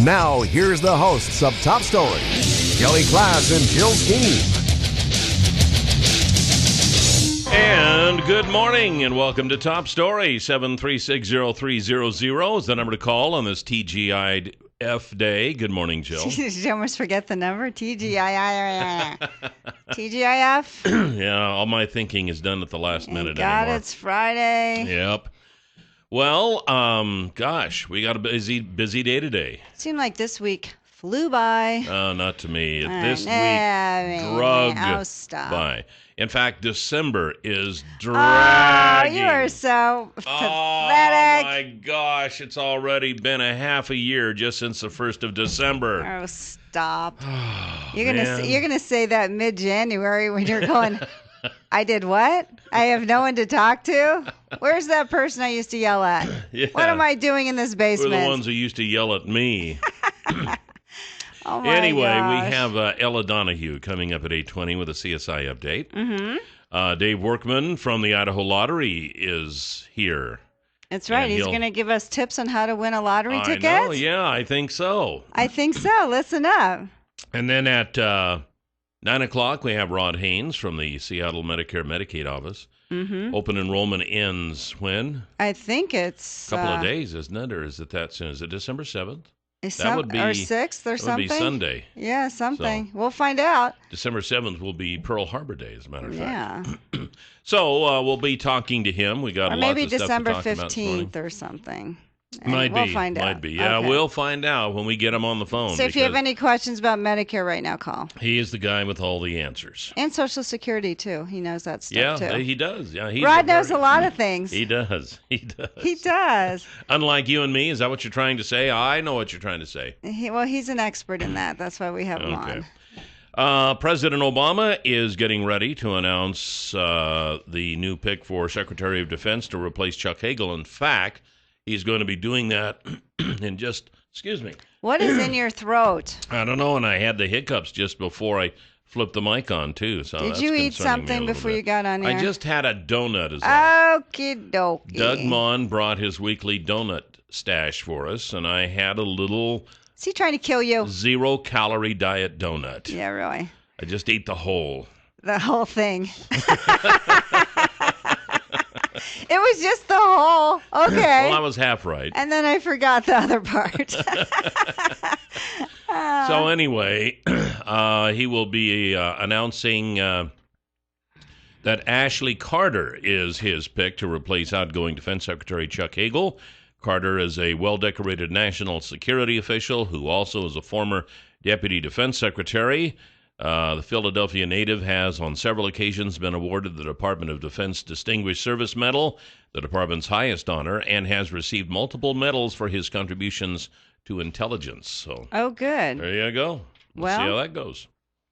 Now, here's the hosts of Top Story, Kelly Class and Jill Skeen. And good morning, and welcome to Top Story. 7360300 is the number to call on this TGIF day. Good morning, Jill. Did you almost forget the number? TGIF? Yeah, all my thinking is done at the last minute God, anymore. it's Friday. Yep. Well, gosh, we got a busy day today. Seemed like this week flew by. Not to me. This week stop. by. In fact, December is dragging. Oh, you are so pathetic. Oh, my gosh. It's already been a half a year just since the 1st of December. Oh, stop. Oh, you're gonna say that mid-January when you're going, I did what? I have no one to talk to? Where's that person I used to yell at? Yeah. What am I doing in this basement? We're the ones who used to yell at me. Oh my Anyway, gosh. we have Ella Donahue coming up at 8:20 with a CSI update. Mm-hmm. Dave Workman from the Idaho Lottery is here. That's right. And He's going to give us tips on how to win a lottery ticket. I know, yeah, I think so. I think so. Listen up. And then at 9 o'clock, we have Rod Haynes from the Seattle Medicare Medicaid office. Mm-hmm. Open enrollment ends when? I think it's A couple of days, isn't it? Or is it that soon? Is it December 7th? or 6th or That something. would be Sunday. Yeah, something. So, we'll find out. December 7th will be Pearl Harbor Day, as a matter of fact. Yeah. So we'll be talking to him. We got or lots maybe of stuff December to talk about this morning. 15th or something. We'll find out. Might be. Yeah, okay. We'll find out when we get him on the phone. So if you have any questions about Medicare right now, call. He is the guy with all the answers. And Social Security, too. He knows that stuff, too. Yeah, he does. Yeah, Rod knows a lot of things. He does. He does. He does. Unlike you and me, is that what you're trying to say? I know what you're trying to say. He's an expert in that. That's why we have him on. President Obama is getting ready to announce the new pick for Secretary of Defense to replace Chuck Hagel. In fact, he's going to be doing that in just, excuse me. What is in your throat? I don't know, and I had the hiccups just before I flipped the mic on, too. So Did you eat something before you got on here? I just had a donut. Okie dokie. Doug Mon brought his weekly donut stash for us, and I had a little... Is he trying to kill you? 0-calorie diet donut. Yeah, really. I just ate the whole. The whole thing. It was just the whole. Okay. Well, I was half right. And then I forgot the other part. So anyway, he will be announcing that Ashley Carter is his pick to replace outgoing Defense Secretary Chuck Hagel. Carter is a well-decorated national security official who also is a former Deputy Defense Secretary. The Philadelphia native has on several occasions been awarded the Department of Defense Distinguished Service Medal, the department's highest honor, and has received multiple medals for his contributions to intelligence. So, oh, good. There you go. We'll see how that goes.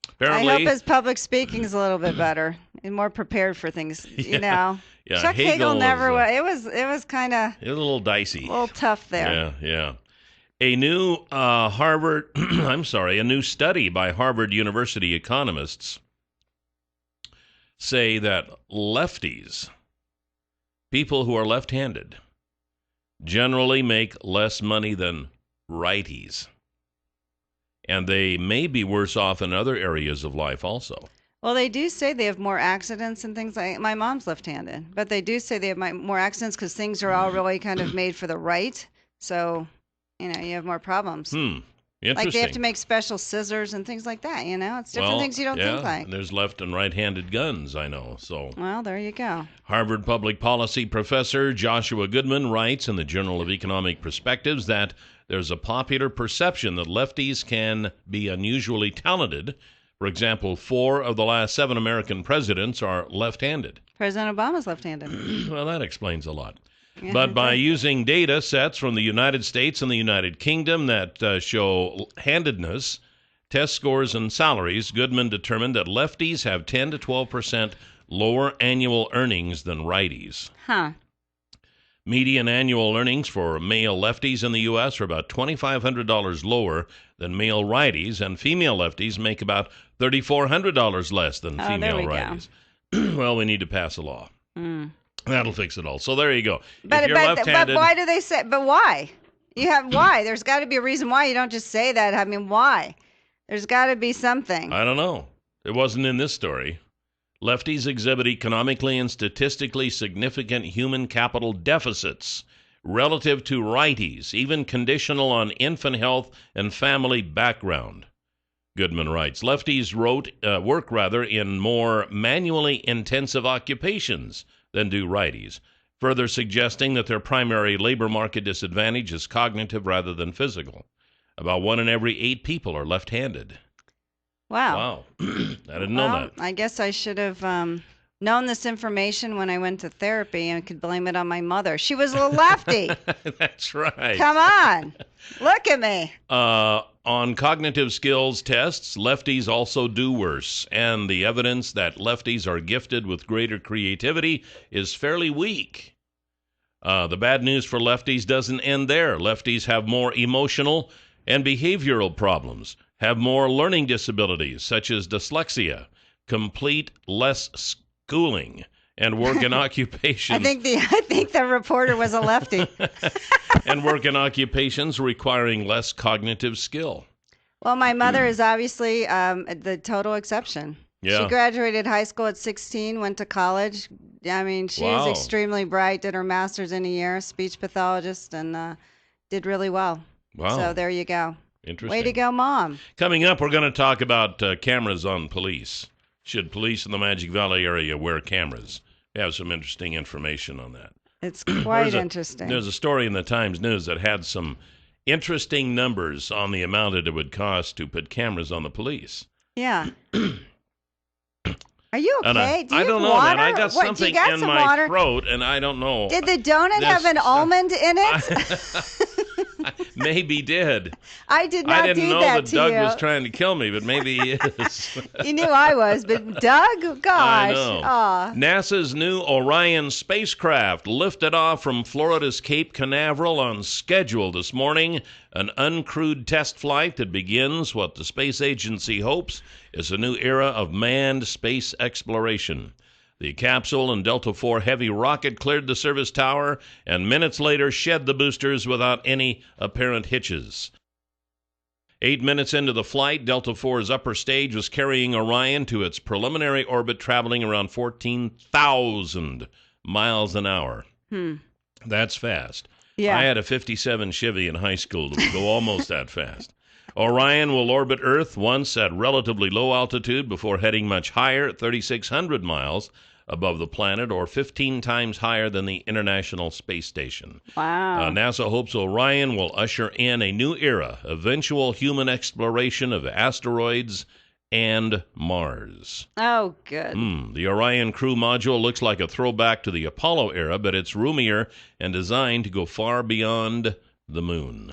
Apparently, I hope his public speaking is a little bit better and more prepared for things, you know. Yeah, Chuck Hagel never was. It was kind of... It was a little dicey. A little tough there. Yeah. A new a new study by Harvard University economists say that lefties, people who are left-handed, generally make less money than righties. And they may be worse off in other areas of life also. Well, they do say they have more accidents and things like... My mom's left-handed, but they do say they have more accidents because things are all really kind of made for the right. So... you have more problems. Interesting. Like they have to make special scissors and things like that, It's different things you don't think like. And there's left and right-handed guns, I know. So. Well, there you go. Harvard public policy professor Joshua Goodman writes in the Journal of Economic Perspectives that there's a popular perception that lefties can be unusually talented. For example, 4 of the last 7 American presidents are left-handed. President Obama's left-handed. Well, that explains a lot. Yeah, but by using data sets from the United States and the United Kingdom that show handedness, test scores, and salaries, Goodman determined that lefties have 10 to 12% lower annual earnings than righties. Huh. Median annual earnings for male lefties in the U.S. are about $2,500 lower than male righties, and female lefties make about $3,400 less than female righties. Well, we need to pass a law. That'll fix it all. So there you go. But if you're left-handed, but why do they say? But why? Why? There's got to be a reason why. You don't just say that. I mean, why? There's got to be something. I don't know. It wasn't in this story. Lefties exhibit economically and statistically significant human capital deficits relative to righties, even conditional on infant health and family background. Goodman writes, lefties work in more manually intensive occupations than do righties, further suggesting that their primary labor market disadvantage is cognitive rather than physical. About 1 in every 8 people are left-handed. Wow. I didn't know that. I guess I should have known this information when I went to therapy and could blame it on my mother. She was a lefty. That's right. Come on. Look at me. On cognitive skills tests, lefties also do worse, and the evidence that lefties are gifted with greater creativity is fairly weak. The bad news for lefties doesn't end there. Lefties have more emotional and behavioral problems, have more learning disabilities such as dyslexia, complete less schooling, and work in occupations. I think the reporter was a lefty. And work in occupations requiring less cognitive skill. Well, my mother is obviously the total exception. Yeah. She graduated high school at 16, went to college. I mean, she was extremely bright, did her master's in a year, speech pathologist, and did really well. Wow. So there you go. Interesting. Way to go, Mom. Coming up, we're going to talk about cameras on police. Should police in the Magic Valley area wear cameras? We have some interesting information on that. It's quite interesting. There's a story in the Times News that had some interesting numbers on the amount that it would cost to put cameras on the police. Yeah. Are you okay? I don't know, man. I got something in my throat, and I don't know. Did the donut have an almond in it? Maybe did. I did not do that to you. I didn't know that Doug was trying to kill me, but maybe he is. You knew I was, but Doug, gosh. I know. Aw. NASA's new Orion spacecraft lifted off from Florida's Cape Canaveral on schedule this morning, an uncrewed test flight that begins what the space agency hopes is a new era of manned space exploration. The capsule and Delta IV Heavy rocket cleared the service tower and minutes later shed the boosters without any apparent hitches. 8 minutes into the flight, Delta IV's upper stage was carrying Orion to its preliminary orbit, traveling around 14,000 miles an hour. That's fast. Yeah. I had a 57 Chevy in high school that would go almost that fast. Orion will orbit Earth once at relatively low altitude before heading much higher at 3,600 miles above the planet, or 15 times higher than the International Space Station. Wow. NASA hopes Orion will usher in a new era, eventual human exploration of asteroids and Mars. Oh, good. The Orion crew module looks like a throwback to the Apollo era, but it's roomier and designed to go far beyond the moon.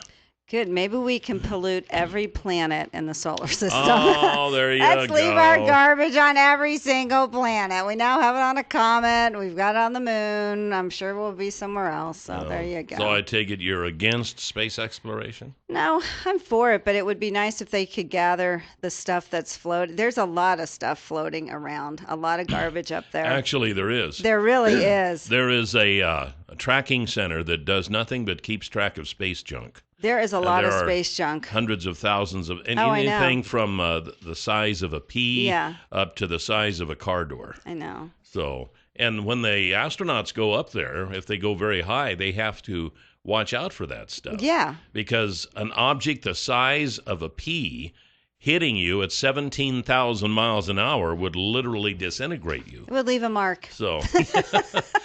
Good. Maybe we can pollute every planet in the solar system. Oh, there you go. Let's leave our garbage on every single planet. We now have it on a comet. We've got it on the moon. I'm sure we'll be somewhere else. So there you go. So I take it you're against space exploration? No, I'm for it, but it would be nice if they could gather the stuff that's floating. There's a lot of stuff floating around, a lot of garbage up there. Actually, there is. There really is. There is a tracking center that does nothing but keeps track of space junk. There is a lot of space junk. Hundreds of thousands of anything from the size of a pea up to the size of a car door. I know. So, and when the astronauts go up there, if they go very high, they have to watch out for that stuff. Yeah. Because an object the size of a pea hitting you at 17,000 miles an hour would literally disintegrate you. It would leave a mark. So,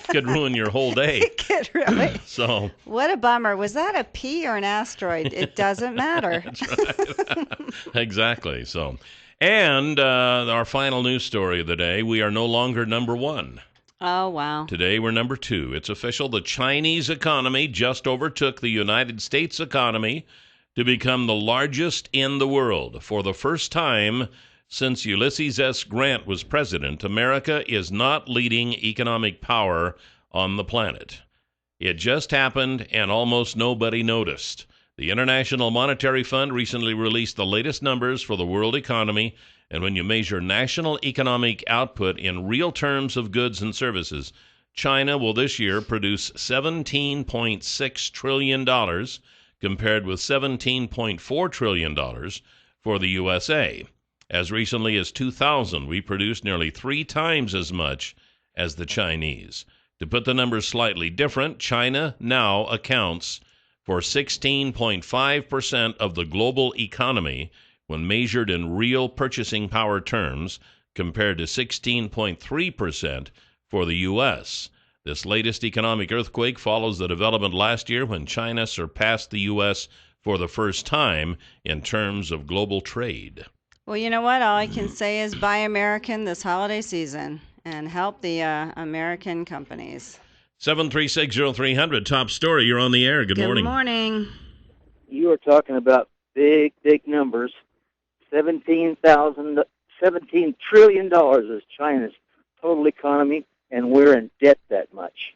could ruin your whole day. It could really. So, what a bummer. Was that a pea or an asteroid? It doesn't matter. That's right. Exactly. So, and our final news story of the day, we are no longer number one. Oh, wow. Today we're number 2. It's official. The Chinese economy just overtook the United States economy to become the largest in the world. For the first time since Ulysses S. Grant was president, America is not leading economic power on the planet. It just happened, and almost nobody noticed. The International Monetary Fund recently released the latest numbers for the world economy, and when you measure national economic output in real terms of goods and services, China will this year produce $17.6 trillion compared with $17.4 trillion for the USA. As recently as 2000, we produced nearly 3 times as much as the Chinese. To put the numbers slightly different, China now accounts for 16.5% of the global economy when measured in real purchasing power terms, compared to 16.3% for the U.S. This latest economic earthquake follows the development last year when China surpassed the U.S. for the first time in terms of global trade. Well, you know what? All I can say is buy American this holiday season and help the American companies. 7360300, top story. You're on the air. Good morning. Good morning. You are talking about big, big numbers. $17 trillion is China's total economy, and we're in debt that much.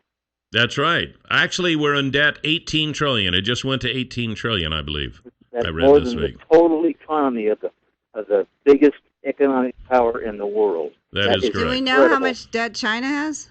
That's right. Actually, we're in debt $18 trillion. It just went to $18 trillion, I believe. That's I read more this than week. The total economy of the biggest economic power in the world. That is correct. Do we know how much debt China has?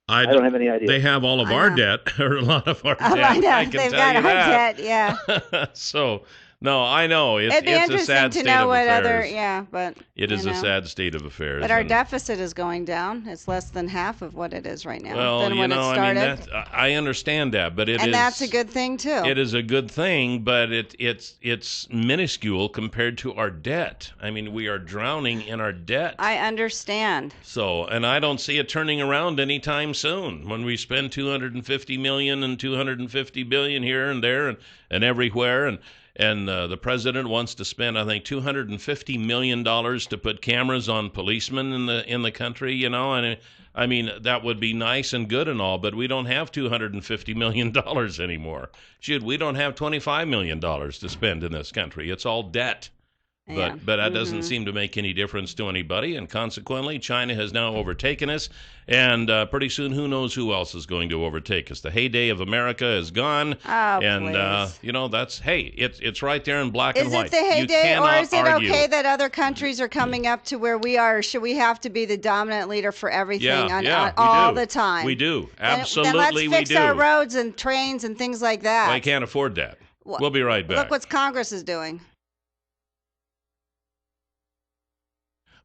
I don't have any idea. They have all of our debt, or a lot of our debt. I know. I can They've tell got you our that. debt, yeah. So, no, I know. It'd be it's a interesting sad to state know of what affairs. but It is you a know. sad state of affairs. But our and- deficit is going down. It's less than half of what it is right now Well, than when it started. I understand that, but And that's a good thing too. It is a good thing, but it's minuscule compared to our debt. I mean, we are drowning in our debt. I understand. So, and I don't see it turning around anytime soon. When we spend $250 million and $250 billion here and there and everywhere, and the president wants to spend, I think, $250 million to put cameras on policemen in the country, you know, and I mean, that would be nice and good and all, but we don't have $250 million anymore. Shoot, we don't have $25 million to spend in this country. It's all debt. Yeah. But that doesn't seem to make any difference to anybody, and consequently, China has now overtaken us, and pretty soon, who knows who else is going to overtake us. The heyday of America is gone, Oh, and please. you know, it's right there in black and Is white. it the You heyday, or cannot is it argue. okay that other countries are coming up to where we are? Or should we have to be the dominant leader for everything we all do. the time? We do. Then Absolutely, let's fix we do. our roads and trains and things like that. Well, I can't afford that. Well, We'll be right back. Look what Congress is doing.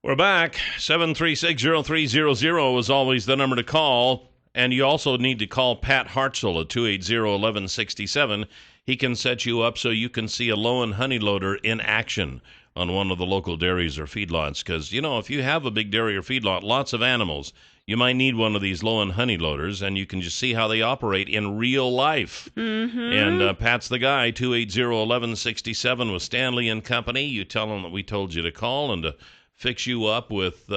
We're back. 7360300 is always the number to call. And you also need to call Pat Hartzell at 280-1167. He can set you up so you can see a low-end honey loader in action on one of the local dairies or feedlots. Because, you know, if you have a big dairy or feedlot, lots of animals, you might need one of these low-end honey loaders, and you can just see how they operate in real life. Mm-hmm. And Pat's the guy, 280-1167 with Stanley and Company. You tell him that we told you to call and to fix you up with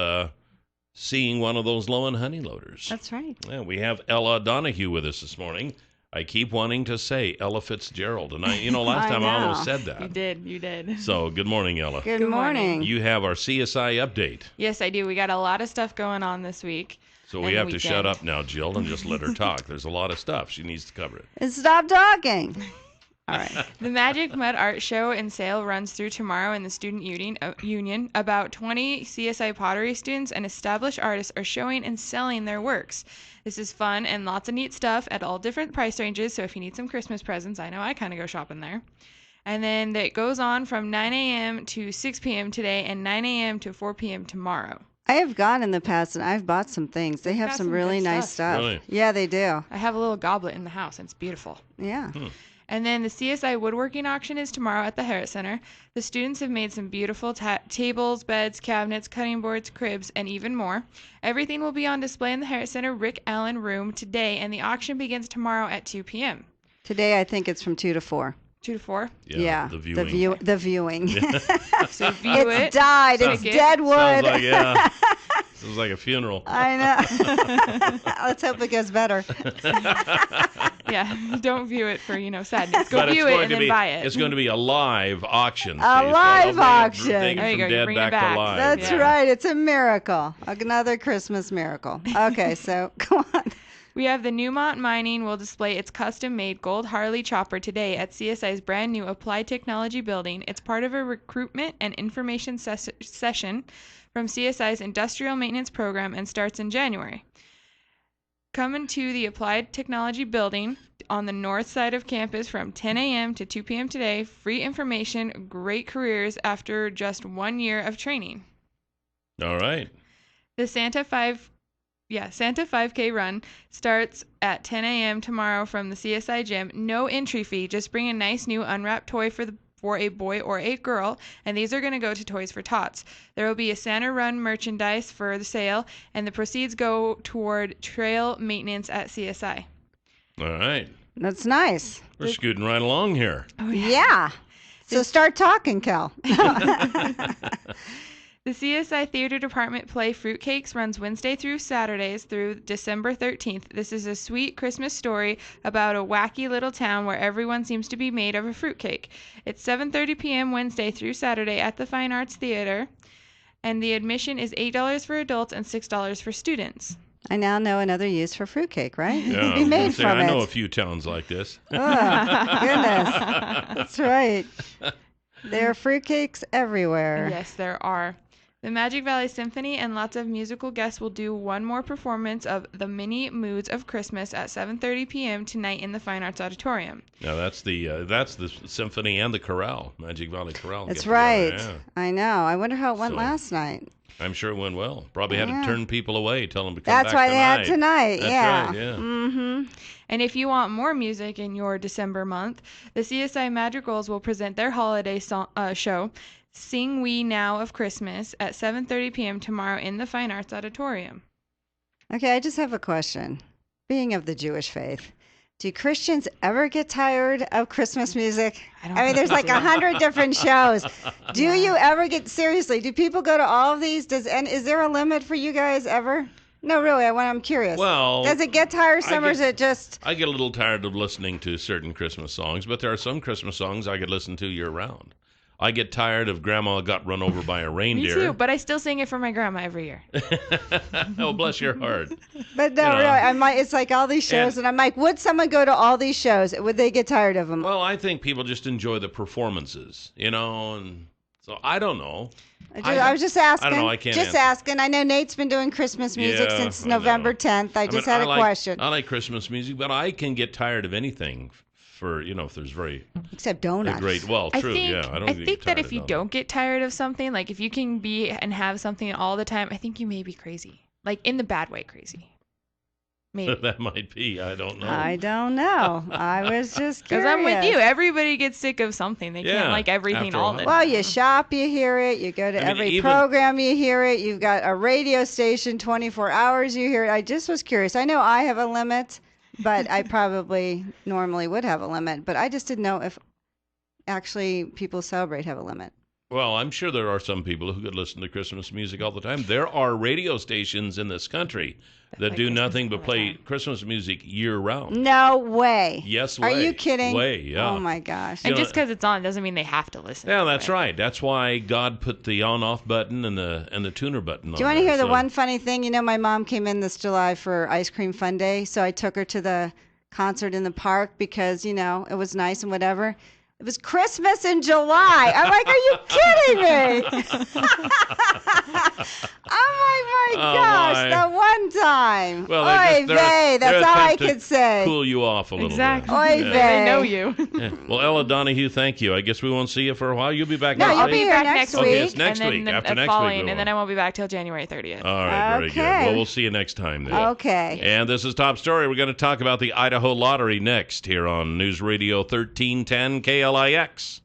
seeing one of those low-end honey loaders. That's right. Yeah, we have Ella Donahue with us this morning. I keep wanting to say Ella Fitzgerald, and last time I almost said that. You did. So, good morning, Ella. Good morning. You have our CSI update. Yes, I do. We got a lot of stuff going on this week. So we have to shut up now, Jill, and just let her talk. There's a lot of stuff. She needs to cover it. And stop talking. All right. The Magic Mud Art Show and Sale runs through tomorrow in the Student Union. About 20 CSI pottery students and established artists are showing and selling their works. This is fun and lots of neat stuff at all different price ranges, so if you need some Christmas presents, I know I kind of go shopping there. And then it goes on from 9 a.m. to 6 p.m. today and 9 a.m. to 4 p.m. tomorrow. I have gone in the past and I've bought some things. They have got some some really good nice stuff. stuff. Really? Yeah, they do. I have a little goblet in the house, and it's beautiful. Yeah. And then the CSI woodworking auction is tomorrow at the Harris Center. The students have made some beautiful tables, beds, cabinets, cutting boards, cribs, and even more. Everything will be on display in the Harris Center Rick Allen room today, and the auction begins tomorrow at 2 p.m. Today I think it's from 2 to 4. 2 to 4? Yeah. The viewing. The viewing. So view It's died. It's Take it. dead wood. Sounds like, yeah. Sounds like a funeral. I know. Let's hope it gets better. Yeah, don't view it for, sadness. Go But view it's it going and to then be, buy it. It's going to be a live auction. A live auction. Take There it you go, from you dead bring it back back. to live. That's Yeah. right. It's a miracle. Another Christmas miracle. Okay, so go on. We have the Newmont Mining will display its custom-made gold Harley chopper today at CSI's brand new Applied Technology building. It's part of a recruitment and information session from CSI's industrial maintenance program and starts in January. Come into the Applied Technology Building on the north side of campus from 10 a.m. to 2 p.m. today. Free information, great careers after just 1 year of training. All right. The Santa 5K run starts at 10 a.m. tomorrow from the CSI gym. No entry fee. Just bring a nice new unwrapped toy for a boy or a girl, and these are going to go to Toys for Tots. There will be a Santa Run merchandise for the sale, and the proceeds go toward trail maintenance at CSI. All right. That's nice. We're scooting right along here. Oh, yeah. So start talking, Cal. The CSI Theater Department play Fruitcakes runs Wednesday through Saturdays through December 13th. This is a sweet Christmas story about a wacky little town where everyone seems to be made of a fruitcake. It's 7:30 p.m. Wednesday through Saturday at the Fine Arts Theater, and the admission is $8 for adults and $6 for students. I now know another use for fruitcake, right? Yeah, It can be made from I it. know a few towns like this. Oh, goodness. That's right. There are fruitcakes everywhere. Yes, there are. The Magic Valley Symphony and lots of musical guests will do one more performance of The Many Moods of Christmas at 7:30 p.m. tonight in the Fine Arts Auditorium. Now that's the symphony and the chorale, Magic Valley Chorale. That's get together, right. yeah. I know. I wonder how it went So, last night. I'm sure it went well. Probably had Yeah. to turn people away, tell them to come That's back why tonight. they had tonight. That's yeah. right, yeah. Mm-hmm. And if you want more music in your December month, the CSI Madrigals will present their holiday show, Sing We Now of Christmas, at 7:30 p.m. tomorrow in the Fine Arts Auditorium. Okay, I just have a question. Being of the Jewish faith, do Christians ever get tired of Christmas music? I don't I mean, think there's they like do. 100 different shows. Do you ever get, seriously, do people go to all of these? And is there a limit for you guys ever? No, really, I'm curious. Well, does it get tiresome or is it just... I get a little tired of listening to certain Christmas songs, but there are some Christmas songs I could listen to year-round. I get tired of Grandma Got Run Over by a Me Reindeer. too, but I still sing it for my grandma every year. Oh, bless your heart. But no, You know. really, it's like all these shows, and I'm like, would someone go to all these shows? Would they get tired of them? Well, I think people just enjoy the performances, and so I don't know. I was just asking. I don't know. I can't Just answer. asking. I know Nate's been doing Christmas music Yeah, since I know. November 10th. I just had a question. I like Christmas music, but I can get tired of anything for, if there's Except a donuts. great, well, true, yeah. I don't I get think that tired if of you donuts. don't get tired of something, like if you can be and have something all the time, I think you may be crazy. Like in the bad way crazy. Maybe. That might be. I don't know. I don't know. I was just Because curious. I'm with you. Everybody gets sick of something. They Yeah, can't like everything after a all while. the Well, time. you shop, you hear it. You go to I mean, every even- program, you hear it. You've got a radio station, 24 hours, you hear it. I just was curious. I know I have a limit, but I probably normally would have a limit. But I just didn't know if actually people celebrate have a limit. Well, I'm sure there are some people who could listen to Christmas music all the time. There are radio stations in this country that play do Christmas nothing all but the play time. Christmas music year-round. No way. Yes, Are way. you kidding? Way, yeah. Oh my gosh. And You know- just because it's on doesn't mean they have to listen. Yeah, to that's it. right. That's why God put the on-off button and the tuner button on. Do you want to there, hear the so- one funny thing? You know, my mom came in this July for Ice Cream Fun Day, so I took her to the concert in the park because, it was nice and whatever. It was Christmas in July. I'm like, are you kidding me? I'm like, my Oh, gosh, my. that one time. Well, Oy vey, that's all I could say. Cool you off a little Exactly. Oy bit. vey. They know you. Yeah. Well, Ella Donahue, thank you. I guess we won't see you for a while. You'll be back No, next you'll week. be here back next next week. Okay, it's next and week. Then After the next week, following, we and then will. I won't be back till January 30th. All right, very good. Okay. Well, we'll see you next time then. Okay. And this is Top Story. We're going to talk about the Idaho Lottery next here on News Radio 1310 KLIX.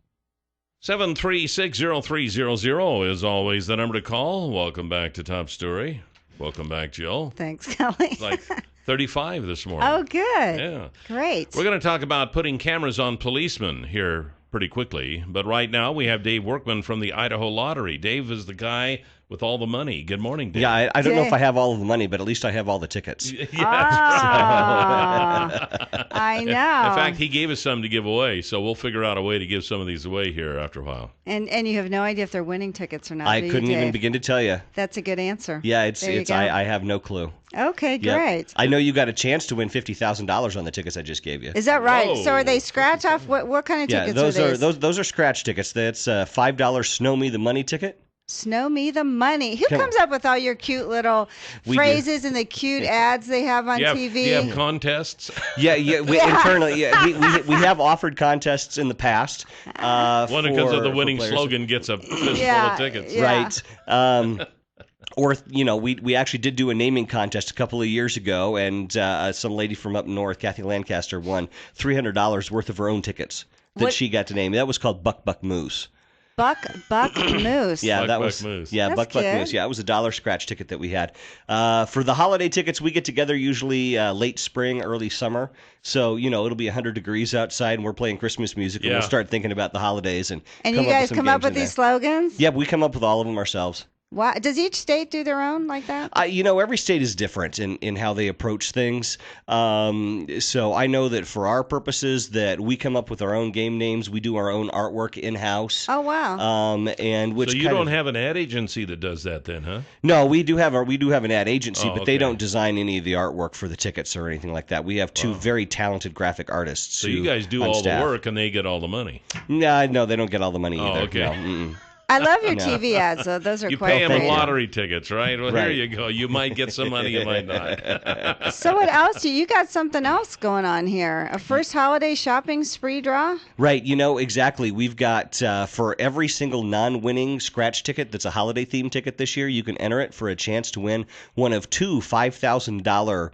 7360300 is always the number to call. Welcome back to Top Story. Welcome back, Jill. Thanks, Kelly. It's like 35 this morning. Oh, good. Yeah. Great. We're going to talk about putting cameras on policemen here pretty quickly. But right now we have Dave Workman from the Idaho Lottery. Dave is the guy with all the money. Good morning, Dave. Yeah, I don't know if Jay. I have all of the money, but at least I have all the tickets. Ah, I know. In fact, he gave us some to give away, so we'll figure out a way to give some of these away here after a while. And you have no idea if they're winning tickets or not. I do you, couldn't even Dave? begin to tell you. That's a good answer. Yeah, There you go. I have no clue. Okay, Yep. great. I know you got a chance to win $50,000 on the tickets I just gave you. Is that right? Whoa. So are they scratch off? What kind of Yeah, tickets those are are these? those are scratch tickets. That's $5 Snow Me the Money ticket. Snow me the money. Who Come comes up with all your cute little We do. phrases and the cute ads they have on TV? Do you have contests? Yeah. Internally, we have offered contests in the past. One because of the winning players. slogan gets a fistful Yeah, of tickets. yeah. Right. Or, we actually did do a naming contest a couple of years ago, and some lady from up north, Kathy Lancaster, won $300 worth of her own tickets that she got to name. That was called Buck Buck Moose. Buck Moose. Yeah, Buck, that Buck was Moose. Yeah, That's Buck Buck good. Moose. Yeah, it was a $1 scratch ticket that we had. For the holiday tickets, we get together usually late spring, early summer. So it'll be 100 degrees outside, and we're playing Christmas music, and Yeah. we'll start thinking about the holidays and And you guys some come up games with in these there. slogans? Yeah, we come up with all of them ourselves. Wow. Does each state do their own like that? Every state is different in how they approach things. So I know that for our purposes, that we come up with our own game names. We do our own artwork in house. Oh, wow. And which So you don't have an ad agency that does that then, huh? No, we do have an ad agency, Oh, but they okay. don't design any of the artwork for the tickets or anything like that. We have two very talented graphic artists. So you guys do on all staff. the work and they get all the money. No, they don't get all the money Oh, either. okay. No, mm-mm. I love your No. TV ads, though. Those are You quite pay them creative. lottery tickets, right? Well, here Right. you go. You might get some money, you might not. So what else? You got something else going on here. A first holiday shopping spree draw? Right, exactly. We've got for every single non-winning scratch ticket that's a holiday themed ticket this year, you can enter it for a chance to win one of two $5,000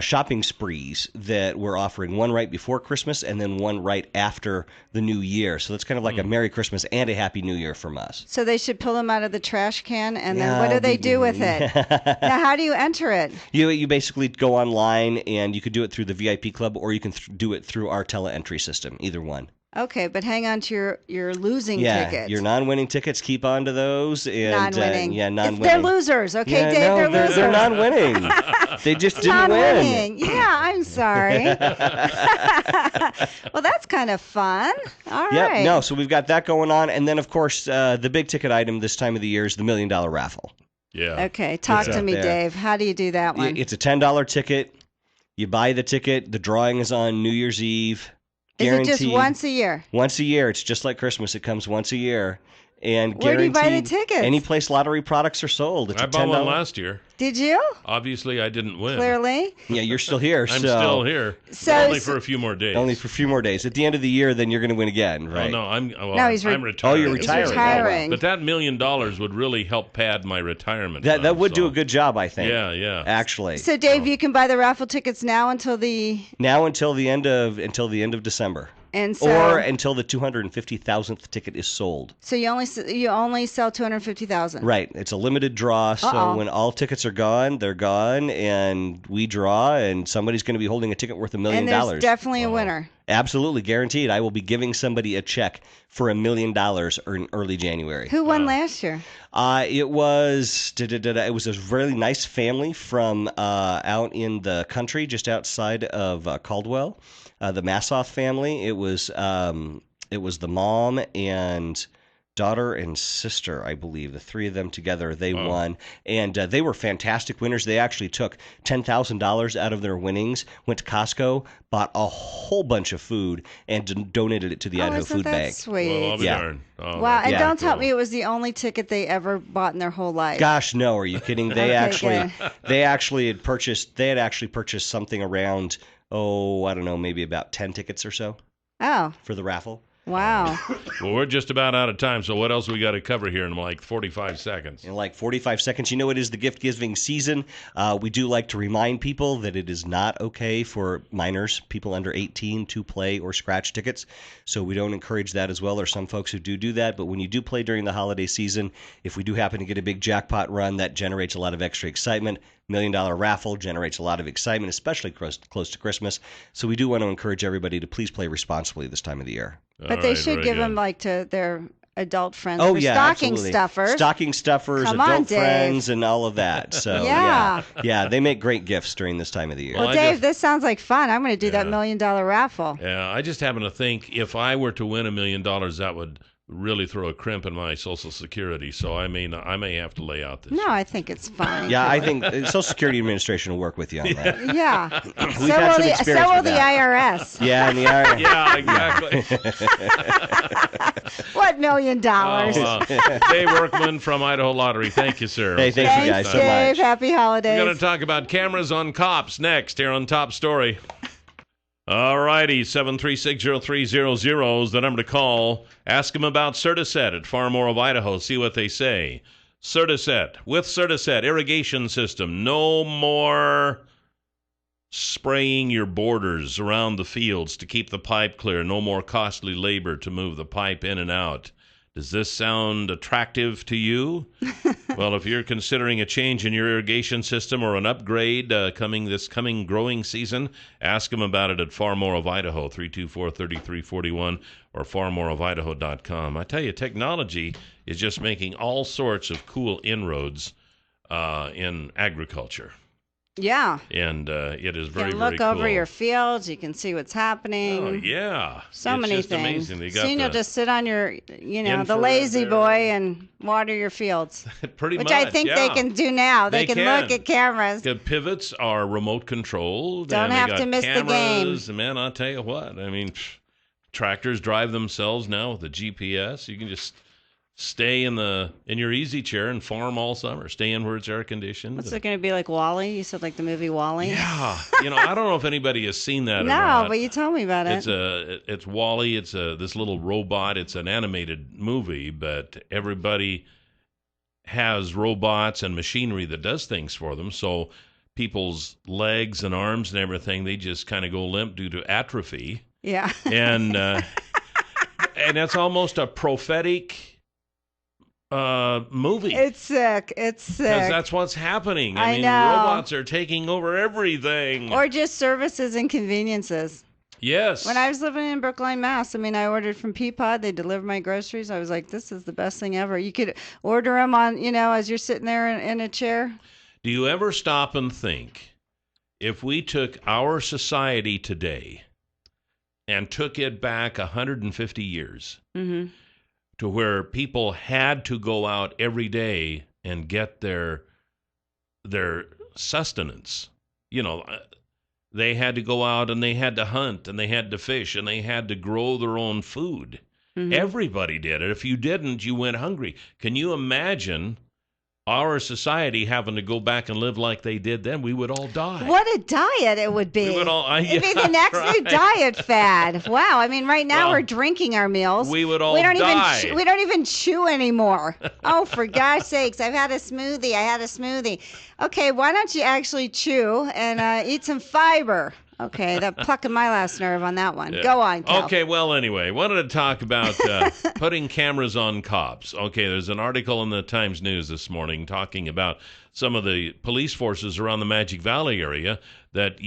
shopping sprees that we're offering. One right before Christmas and then one right after the New Year. So that's kind of like a Merry Christmas and a Happy New Year from us. So they should pull them out of the trash can, and then Yeah, what do they do with it? Now, how do you enter it? You basically go online, and you could do it through the VIP club, or you can do it through our tele-entry system, either one. Okay, but hang on to your losing Yeah, tickets. your non-winning tickets, keep on to those. And, non-winning. non-winning. They're losers, okay, Yeah, Dave? no, they're losers. they're non-winning. They just didn't win. Non-winning. Yeah, I'm sorry. Well, that's kind of fun. All right. Yep, no, so we've got that going on. And then, of course, the big ticket item this time of the year is the $1 million raffle. Yeah. Okay, talk It's to up me, there. Dave. How do you do that one? It's a $10 ticket. You buy the ticket. The drawing is on New Year's Eve. Is it just Guaranteed. once a year? Once a year. It's just like Christmas. It comes once a year. And Where do you buy the guaranteed tickets? Any place lottery products are sold. It's I a bought $10. one last year. Did you? Obviously, I didn't win. Clearly. Yeah, you're still here. I'm so still here. So- only for a few more days. Only for a few more days. At the end of the year, then you're going to win again, right? Oh, no, I'm he's I'm retired. Oh, you're He's retiring. retiring. But that $1 million would really help pad my retirement. That fund, would do so- a good job, I think. Yeah. Actually. So, Dave, you can buy the raffle tickets now until the Now until the end of December. and so Or until the 250,000th ticket is sold. so you only sell 250,000. Right. It's a limited draw, so Uh-oh. when all tickets are gone, they're gone, and we draw, and somebody's going to be holding a ticket worth $1 million. And there's definitely a winner. Absolutely guaranteed. I will be giving somebody a check for $1 million in early January. Who won last year? It was a really nice family from out in the country, just outside of Caldwell. The Massoff family. It was the mom and daughter and sister, I believe. The three of them together, they won. And they were fantastic winners. They actually took $10,000 out of their winnings, went to Costco, bought a whole bunch of food, and donated it to the Idaho isn't Food that Bank. sweet? Well, I'll be Yeah. darned. Oh, Wow, and Yeah. don't tell cool. me it was the only ticket they ever bought in their whole life. Gosh, no! Are you kidding? Okay, They actually had purchased something around I don't know, maybe about 10 tickets or so Oh, for the raffle. wow. Well, we're just about out of time, so what else we got to cover here in like 45 seconds? In like 45 seconds. It is the gift-giving season. We do like to remind people that it is not okay for minors, people under 18, to play or scratch tickets. So we don't encourage that as well. There are some folks who do that. But when you do play during the holiday season, if we do happen to get a big jackpot run, that generates a lot of extra excitement. $1 million raffle generates a lot of excitement, especially close to Christmas. So we do want to encourage everybody to please play responsibly this time of the year. But they should give them like to their adult friends Oh, for yeah, stocking absolutely. stuffers. Stocking stuffers, Come on, adult Dave. friends, and all of that. So Yeah. yeah, they make great gifts during this time of the year. Well, I Dave, just- this sounds like fun. I'm going to do that $1 million raffle. Yeah, I just happen to think if I were to win $1 million, that would really throw a crimp in my Social Security, so I may have to lay out this. No, I think it's fine. Yeah, I think the Social Security Administration will work with you on that. Yeah. We've had some experience so will with the that. IRS. Yeah, and the IRS. Yeah, exactly. What $1 million? Dave Workman from Idaho Lottery. Thank you, sir. Hey, thank you guys so Dave. much. Happy holidays. We're going to talk about cameras on cops next here on Top Story. All righty, 7360300 is the number to call. Ask them about Certiset at Far More of Idaho. See what they say. Certiset. With Certiset, irrigation system. No more spraying your borders around the fields to keep the pipe clear. No more costly labor to move the pipe in and out. Does this sound attractive to you? Well, if you're considering a change in your irrigation system or an upgrade this coming growing season, ask them about it at Far More of Idaho, 324-3341 or farmoreofidaho.com. I tell you, technology is just making all sorts of cool inroads in agriculture. Yeah. And it is You very, can very look cool. over your fields. You can see what's happening. Oh, yeah. So It's many just things. amazing. They got Soon you'll the- just sit on your, the infrared lazy there. boy and water your fields. Pretty Which much, I think yeah. they can do now. They They can look can. at cameras. The pivots are remote controlled. Don't and they have got to miss the game. cameras. Man, I'll tell you what. I mean, tractors drive themselves now with the GPS. You can just stay in your easy chair and farm all summer. Stay in where it's air conditioned. What's it going to be like WALL-E? You said like the movie WALL-E? Yeah. I don't know if anybody has seen that or No, not. but you told me about it. It's WALL-E. It's this little robot. It's an animated movie, but everybody has robots and machinery that does things for them. So people's legs and arms and everything, they just kind of go limp due to atrophy. Yeah. And that's almost a prophetic movie. It's sick. It's Because sick. that's what's happening. I mean, know. robots are taking over everything. Or just services and conveniences. Yes. When I was living in Brookline, Mass, I ordered from Peapod. They delivered my groceries. I was like, this is the best thing ever. You could order them on, as you're sitting there in a chair. Do you ever stop and think, if we took our society today and took it back 150 years Mm-hmm. to where people had to go out every day and get their sustenance, they had to go out and they had to hunt and they had to fish and they had to grow their own food. Mm-hmm. Everybody did it. If you didn't, you went hungry. Can you imagine our society having to go back and live like they did then? We would all die. What a diet it would be. We would all, It'd be the next new diet fad. Wow. Right now Well, we're drinking our meals. we would all don't die. we don't even chew anymore. Oh, for gosh sakes. I had a smoothie. Okay, why don't you actually chew and eat some fiber? Okay, that plucking my last nerve on that one. Yeah. Go on, Cal. Okay, well, anyway, wanted to talk about putting cameras on cops. Okay, there's an article in the Times News this morning talking about some of the police forces around the Magic Valley area that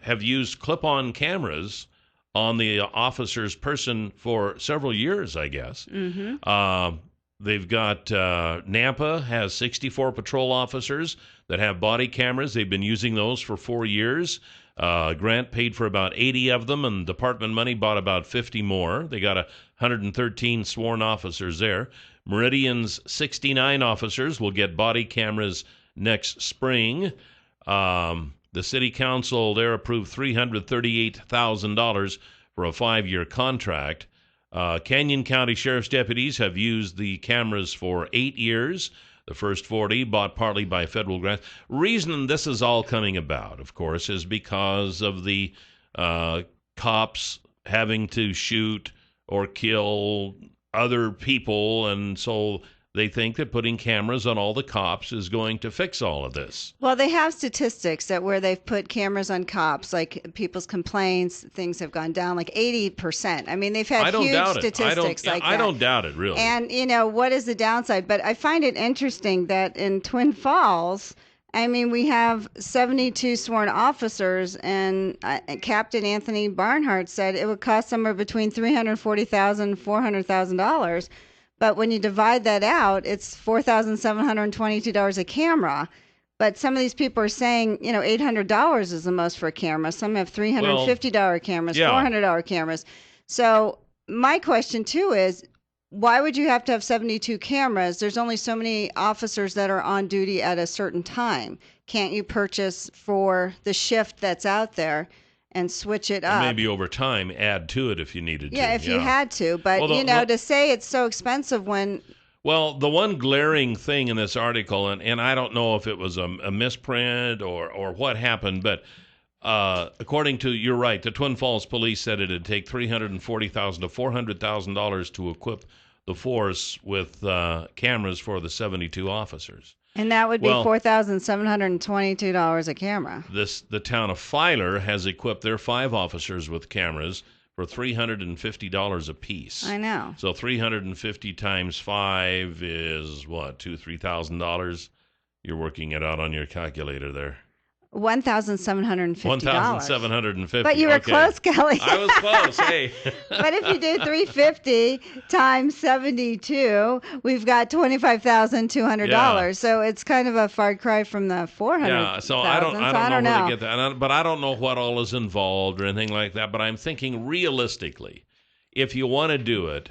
have used clip-on cameras on the officer's person for several years, I guess. Mm-hmm. They've got Nampa has 64 patrol officers that have body cameras. They've been using those for 4 years. Grant paid for about 80 of them, and department money bought about 50 more. They got 113 sworn officers there. Meridian's 69 officers will get body cameras next spring. The city council there approved $338,000 for a 5-year contract. Canyon County Sheriff's deputies have used the cameras for 8 years. The first 40 bought partly by federal grants. Reason this is all coming about, of course, is because of the cops having to shoot or kill other people, and so they think that putting cameras on all the cops is going to fix all of this. Well, they have statistics that where they've put cameras on cops, like people's complaints, things have gone down like 80%. They've had huge statistics like that. I don't doubt it, really. And, what is the downside? But I find it interesting that in Twin Falls, we have 72 sworn officers, and Captain Anthony Barnhart said it would cost somewhere between $340,000 and $400,000. But when you divide that out, it's $4,722 a camera. But some of these people are saying, $800 is the most for a camera. Some have $350 cameras, yeah. $400 cameras. So my question, too, is why would you have to have 72 cameras? There's only so many officers that are on duty at a certain time. Can't you purchase for the shift that's out there and switch it up? And maybe over time add to it if you needed to. Yeah, if you had to. But, Well, to say it's so expensive when... Well, the one glaring thing in this article, and I don't know if it was a misprint or what happened, but according to, you're right, the Twin Falls Police said it'd take $340,000 to $400,000 to equip the force with cameras for the 72 officers. And that would be $4,722 a camera. The town of Filer has equipped their 5 officers with cameras for $350 a piece. I know. So 350 times 5 is what, $3,000? You're working it out on your calculator there. $1,750. $1,750. But you were close, Kelly. I was close. Hey. But if you do 350 times 72, we've got $25,200. Yeah. So it's kind of a far cry from the $400,000. Yeah. So I don't know where to get that. But I don't know what all is involved or anything like that. But I'm thinking realistically, if you want to do it,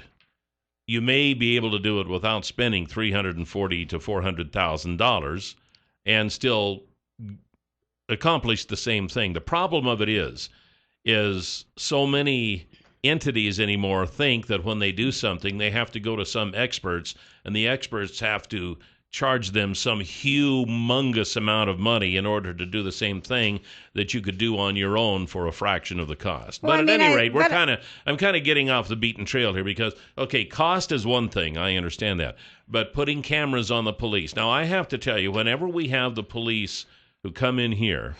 you may be able to do it without spending $340,000 to $400,000 and still accomplish the same thing. The problem of it is so many entities anymore think that when they do something, they have to go to some experts, and the experts have to charge them some humongous amount of money in order to do the same thing that you could do on your own for a fraction of the cost. Well, but at any rate, I'm kind of getting off the beaten trail here because, okay, cost is one thing. I understand that. But putting cameras on the police. Now, I have to tell you, whenever we have the police who come in here,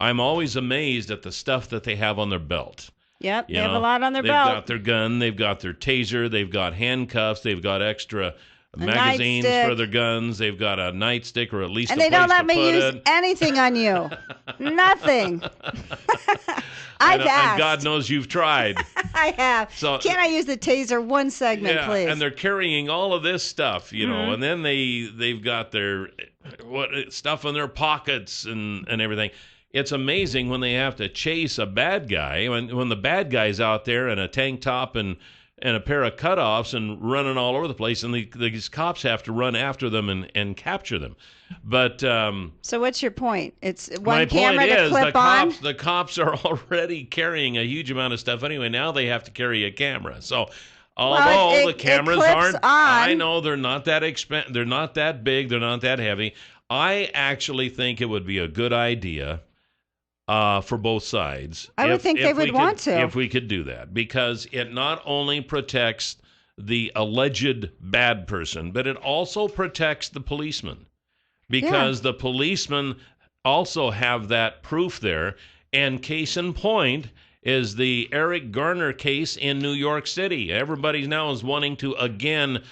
I'm always amazed at the stuff that they have on their belt. Yep, they have a lot on their belt. They've got their gun, they've got their taser, they've got handcuffs, they've got extra magazines for their guns, they've got a nightstick or at least and a they place don't let to me put use it. anything on you. Nothing. I've asked. And God knows you've tried. I have. So, can I use the taser one segment, please? And they're carrying all of this stuff, know, and then they've got their stuff in their pockets and everything. It's amazing when they have to chase a bad guy, when the bad guy's out there in a tank top and a pair of cutoffs and running all over the place, and these cops have to run after them and capture them. But so what's your point? It's one my camera point to is clip on? the cops are already carrying a huge amount of stuff anyway. Now they have to carry a camera. So although the cameras aren't, I know they're not that they're not that big, they're not that heavy. I actually think it would be a good idea for both sides. I would think they would want to. If we could do that. Because it not only protects the alleged bad person, but it also protects the policeman. Because the policemen also have that proof there. And case in point is the Eric Garner case in New York City. Everybody now is wanting to, again,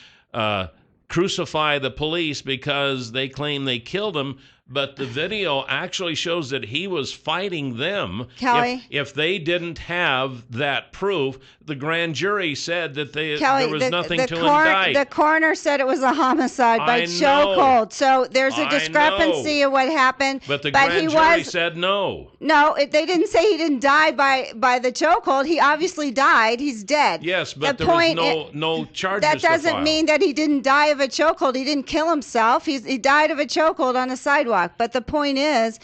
crucify the police because they claim they killed him, but the video actually shows that he was fighting them. Kelly, if they didn't have that proof, the grand jury said that there was nothing to indict. The coroner said it was a homicide by chokehold. So there's a discrepancy of what happened. But the grand jury said no. No, they didn't say he didn't die by the chokehold. He obviously died. He's dead. Yes, but there was no charges. That doesn't mean that he didn't die of a chokehold. He didn't kill himself. He died of a chokehold on a sidewalk. But the point is,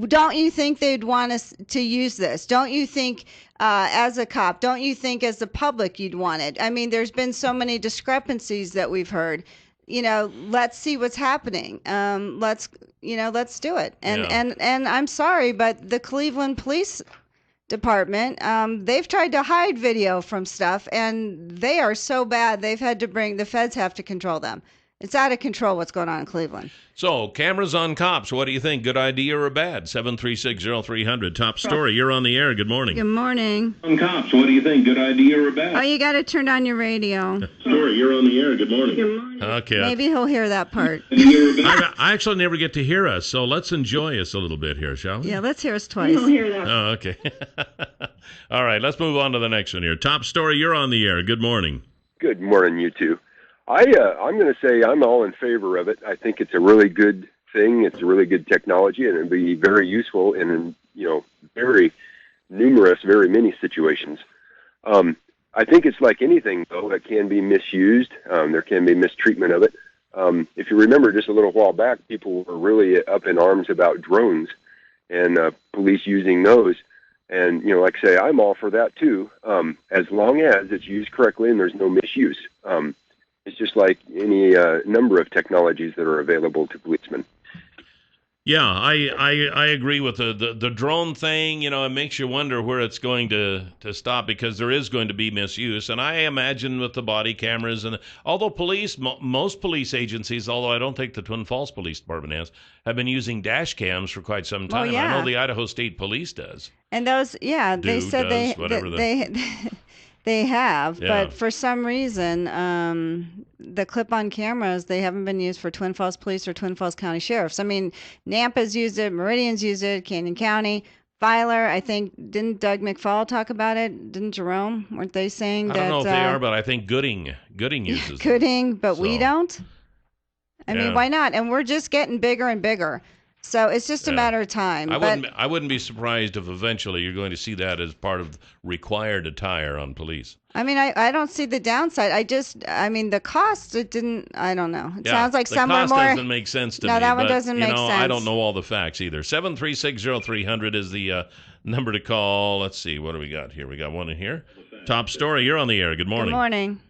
don't you think they'd want us to use this? Don't you think, as a cop, don't you think as the public you'd want it? I mean, there's been so many discrepancies that we've heard. Let's see what's happening. Let's do it. And I'm sorry, but the Cleveland Police Department, they've tried to hide video from stuff, and they are so bad. They've had to the feds have to control them. It's out of control what's going on in Cleveland. So, cameras on cops, what do you think? Good idea or bad? 736-0300, top story. You're on the air. Good morning. Good morning. On cops, what do you think? Good idea or bad? Oh, you got to turn on your radio. Story, you're on the air. Good morning. Good morning. Okay. Maybe he'll hear that part. I actually never get to hear us, so let's enjoy us a little bit here, shall we? Yeah, let's hear us twice. You'll hear that. Oh, okay. All right, let's move on to the next one here. Top story, you're on the air. Good morning. Good morning, you two. I'm going to say I'm all in favor of it. I think it's a really good thing. It's a really good technology, and it'll be very useful in very numerous, very many situations. I think it's like anything, though, that can be misused. There can be mistreatment of it. If you remember just a little while back, people were really up in arms about drones and police using those. And, like I say, I'm all for that, too, as long as it's used correctly and there's no misuse. It's just like any number of technologies that are available to policemen. Yeah, I agree with the drone thing. It makes you wonder where it's going to stop, because there is going to be misuse. And I imagine with the body cameras, and although most police agencies, although I don't think the Twin Falls Police Department have been using dash cams for quite some time. yeah. I know the Idaho State Police does. And those, they said they have, Yeah. but for some reason, the clip-on cameras, they haven't been used for Twin Falls Police or Twin Falls County Sheriffs. I mean, Nampa's used it, Meridian's used it, Canyon County, Filer, I think, didn't Doug McFall talk about it? Didn't Jerome? Weren't they saying that? I don't know if they are, but I think Gooding uses it. Gooding, but we So, don't? I yeah. mean, why not? And we're just getting bigger and bigger. So it's just a matter of time. I wouldn't be surprised if eventually you're going to see that as part of required attire on police. I mean, I don't see the downside. The cost, I don't know. It sounds like some are more. The more. cost doesn't make sense to me. No, that one but, doesn't make sense. I don't know all the facts either. 7360300 is the number to call. Let's see, what do we got here? We got one in here. Top story, you're on the air. Good morning. Good morning.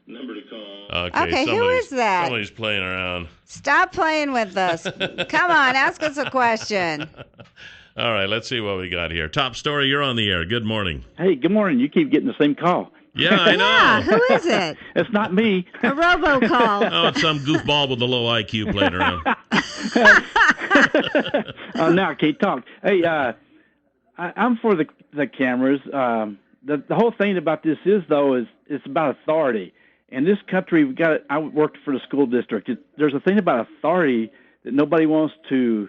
Number to call. Okay, who is that? Somebody's playing around. Stop playing with us. Come on, ask us a question. All right, let's see what we got here. Top story, you're on the air. Good morning. Hey, good morning. You keep getting the same call. Yeah, I know. Yeah, who is it? It's not me. A robocall. Oh, it's some goofball with a low IQ playing around. Oh, now I can't talk. Hey, I'm for the cameras. The whole thing about this is it's about authority. In this country, I worked for the school district. There's a thing about authority that nobody wants to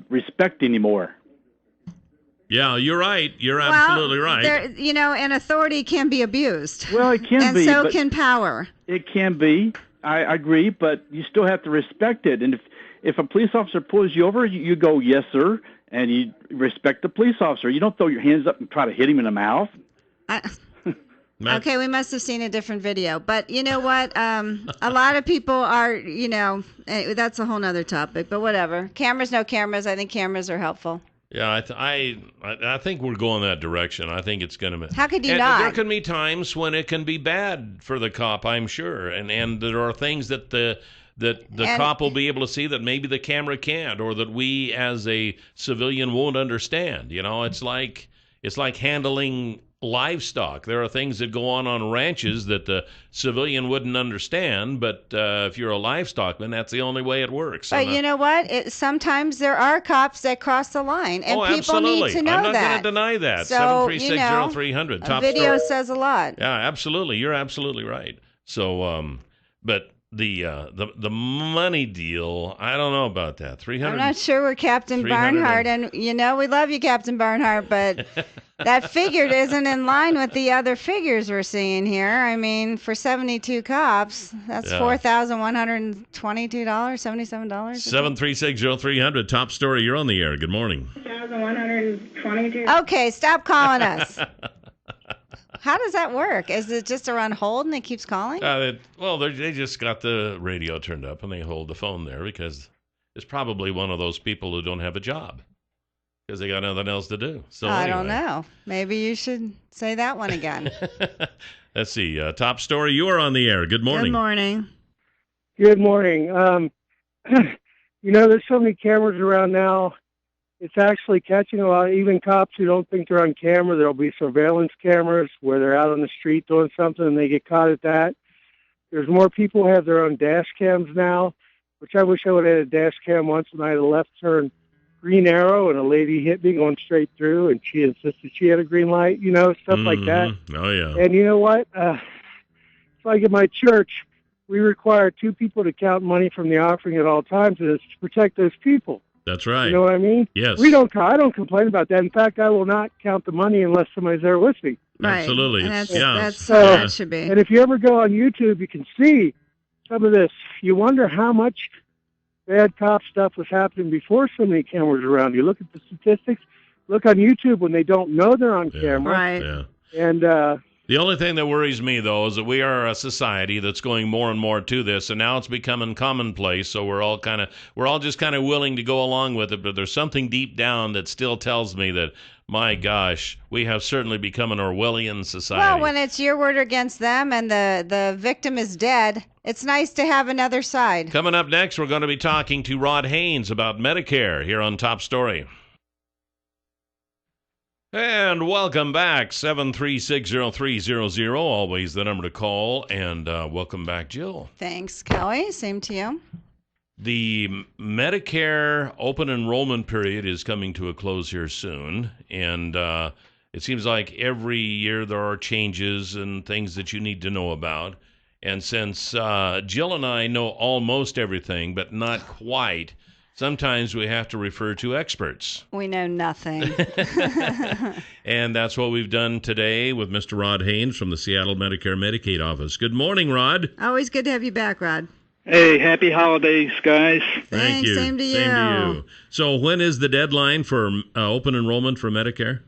respect anymore. Yeah, you're right. You're absolutely right. And authority can be abused. Well, it can be. And so can power. It can be. I agree, but you still have to respect it. And if a police officer pulls you over, you go, yes, sir, and you respect the police officer. You don't throw your hands up and try to hit him in the mouth. Okay, we must have seen a different video. But you know what? A lot of people are, that's a whole nother topic, but whatever. Cameras, no cameras. I think cameras are helpful. Yeah, I think we're going that direction. I think it's going to. How could you and not? There can be times when it can be bad for the cop, I'm sure, and there are things that the cop will be able to see that maybe the camera can't, or that we as a civilian won't understand. It's like handling livestock. There are things that go on ranches that the civilian wouldn't understand, but if you're a livestockman, that's the only way it works. But you know what? Sometimes there are cops that cross the line, and people absolutely. need to know I'm not that. going to deny that. So, 7360300. Top video story. says a lot. Yeah, absolutely. You're absolutely right. So, but the money deal, I don't know about that. 300. I'm not sure we're Captain Barnhart, and we love you, Captain Barnhart, but that figure isn't in line with the other figures we're seeing here. I mean, for 72 cops, that's $4,122, $77. 7360300. Top story. You're on the air. Good morning. $1,122. Okay, stop calling us. How does that work? Is it just on hold and it keeps calling? They just got the radio turned up and they hold the phone there because it's probably one of those people who don't have a job because they got nothing else to do. So I don't know. Maybe you should say that one again. Let's see. Top story. You are on the air. Good morning. Good morning. Good morning. There's so many cameras around now. It's actually catching a lot, even cops who don't think they're on camera. There'll be surveillance cameras where they're out on the street doing something and they get caught at that. There's more people who have their own dash cams now, which I wish I would have had a dash cam once when I had a left turn green arrow and a lady hit me going straight through and she insisted she had a green light, stuff like that. Oh, yeah. And you know what? It's like in my church, we require 2 people to count money from the offering at all times, and it's to protect those people. That's right. You know what I mean? Yes. I don't complain about that. In fact, I will not count the money unless somebody's there with me. Right. Absolutely. And that's So, that should be. And if you ever go on YouTube, you can see some of this. You wonder how much bad cop stuff was happening before so many cameras around. You look at the statistics. Look on YouTube when they don't know they're on camera. Right. Yeah. And The only thing that worries me, though, is that we are a society that's going more and more to this, and now it's becoming commonplace. So we're all just kind of willing to go along with it. But there's something deep down that still tells me that, my gosh, we have certainly become an Orwellian society. Well, when it's your word against them and the victim is dead, it's nice to have another side. Coming up next, we're going to be talking to Rod Haynes about Medicare here on Top Story. And welcome back, 7360300, always the number to call. And welcome back, Jill. Thanks, Kelly. Same to you. The Medicare open enrollment period is coming to a close here soon. And it seems like every year there are changes and things that you need to know about. And since Jill and I know almost everything, but not quite, sometimes we have to refer to experts. We know nothing. And that's what we've done today with Mr. Rod Haynes from the Seattle Medicare Medicaid office. Good morning, Rod. Always good to have you back, Rod. Hey, happy holidays, guys. Thank you. Same to you. Same to you. So when is the deadline for open enrollment for Medicare?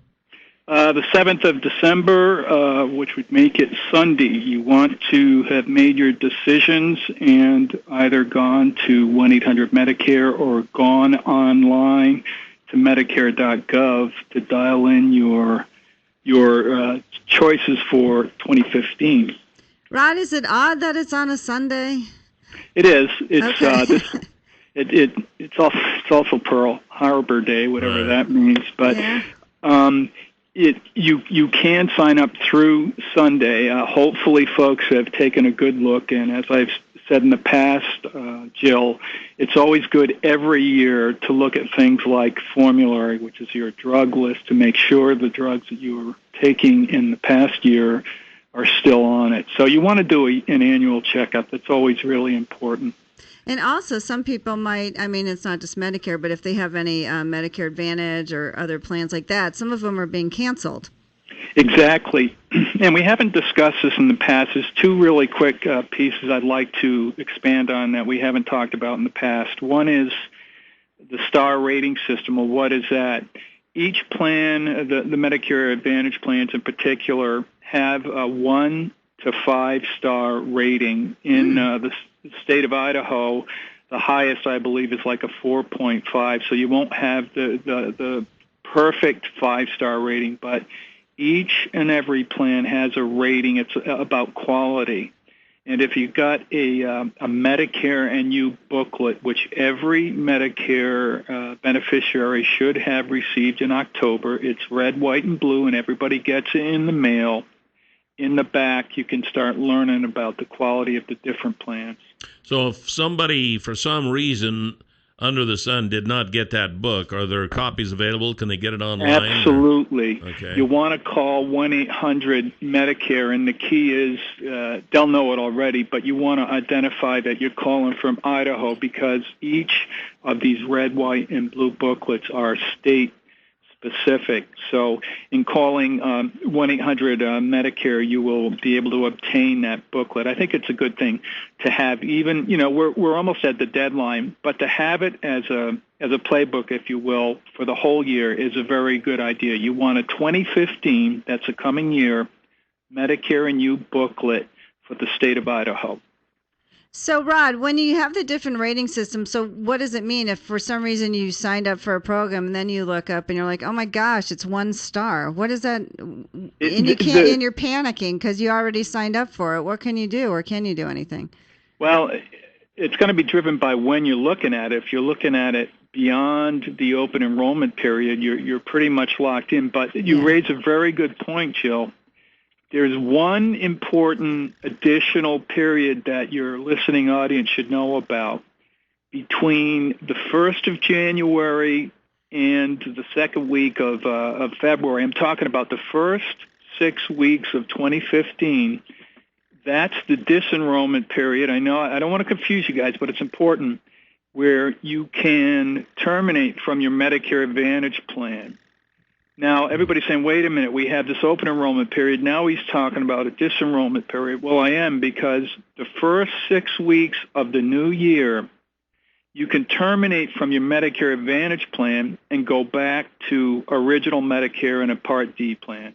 The 7th of December, which would make it Sunday. You want to have made your decisions and either gone to 1-800-Medicare or gone online to Medicare.gov to dial in your choices for 2015. Rod, is it odd that it's on a Sunday? It is. It's okay. It's also Pearl Harbor Day, whatever that means. But yeah. You can sign up through Sunday. Hopefully, folks have taken a good look. And as I've said in the past, Jill, it's always good every year to look at things like formulary, which is your drug list, to make sure the drugs that you were taking in the past year are still on it. So you want to do an annual checkup. That's always really important. And also, some people might, it's not just Medicare, but if they have any Medicare Advantage or other plans like that, some of them are being canceled. Exactly. And we haven't discussed this in the past. There's two really quick pieces I'd like to expand on that we haven't talked about in the past. One is the star rating system. Well, what is that? Each plan, the Medicare Advantage plans in particular, have a 1 to 5 star rating. In the state of Idaho, the highest, I believe, is like a 4.5. So you won't have the perfect 5-star rating, but each and every plan has a rating. It's about quality. And if you've got a Medicare and You booklet, which every Medicare beneficiary should have received in October, it's red, white, and blue, and everybody gets it in the mail. In the back, you can start learning about the quality of the different plans. So if somebody, for some reason, under the sun, did not get that book, are there copies available? Can they get it online? Absolutely. Okay. You want to call 1-800-Medicare, and the key is, they'll know it already, but you want to identify that you're calling from Idaho because each of these red, white, and blue booklets are state specific. So in calling 1-800-Medicare, you will be able to obtain that booklet. I think it's a good thing to have. Even, we're almost at the deadline, but to have it as a playbook, if you will, for the whole year is a very good idea. You want a 2015, that's a coming year, Medicare and You booklet for the state of Idaho. So, Rod, when you have the different rating systems, so what does it mean if for some reason you signed up for a program and then you look up and you're like, oh my gosh, it's 1 star? What is that? And you're panicking because you already signed up for it. What can you do, or can you do anything? Well, it's going to be driven by when you're looking at it. If you're looking at it beyond the open enrollment period, you're pretty much locked in. But you raise a very good point, Jill. There's one important additional period that your listening audience should know about. Between the 1st of January and the second week of February, I'm talking about the first 6 weeks of 2015, that's the disenrollment period. I know I don't want to confuse you guys, but it's important, where you can terminate from your Medicare Advantage plan. Now, everybody's saying, wait a minute, we have this open enrollment period. Now he's talking about a disenrollment period. Well, I am, because the first 6 weeks of the new year, you can terminate from your Medicare Advantage plan and go back to original Medicare and a Part D plan.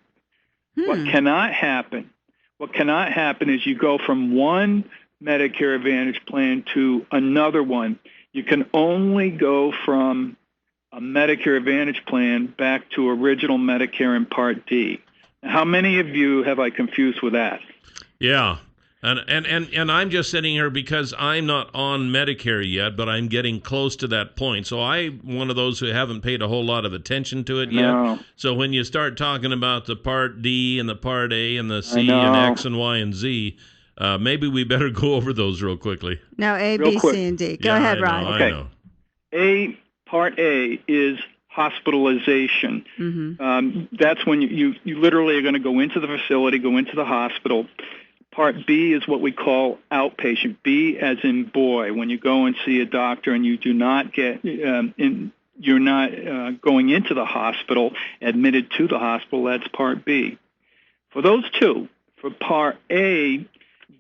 What cannot happen What cannot happen is you go from one Medicare Advantage plan to another one. You can only go from a Medicare Advantage plan back to original Medicare in Part D. How many of you have I confused with that? Yeah. And I'm just sitting here because I'm not on Medicare yet, but I'm getting close to that point. So I'm one of those who haven't paid a whole lot of attention to it yet. So when you start talking about the Part D and the Part A and the C and X and Y and Z, maybe we better go over those real quickly. No, A, B, C, and D. Go ahead, Ron. I know. Part A is hospitalization. That's when you literally are going to go into the facility, go into the hospital. Part B is what we call outpatient. B as in boy. When you go and see a doctor and you do not get you're not going into the hospital, admitted to the hospital. That's Part B. For those two, for Part A,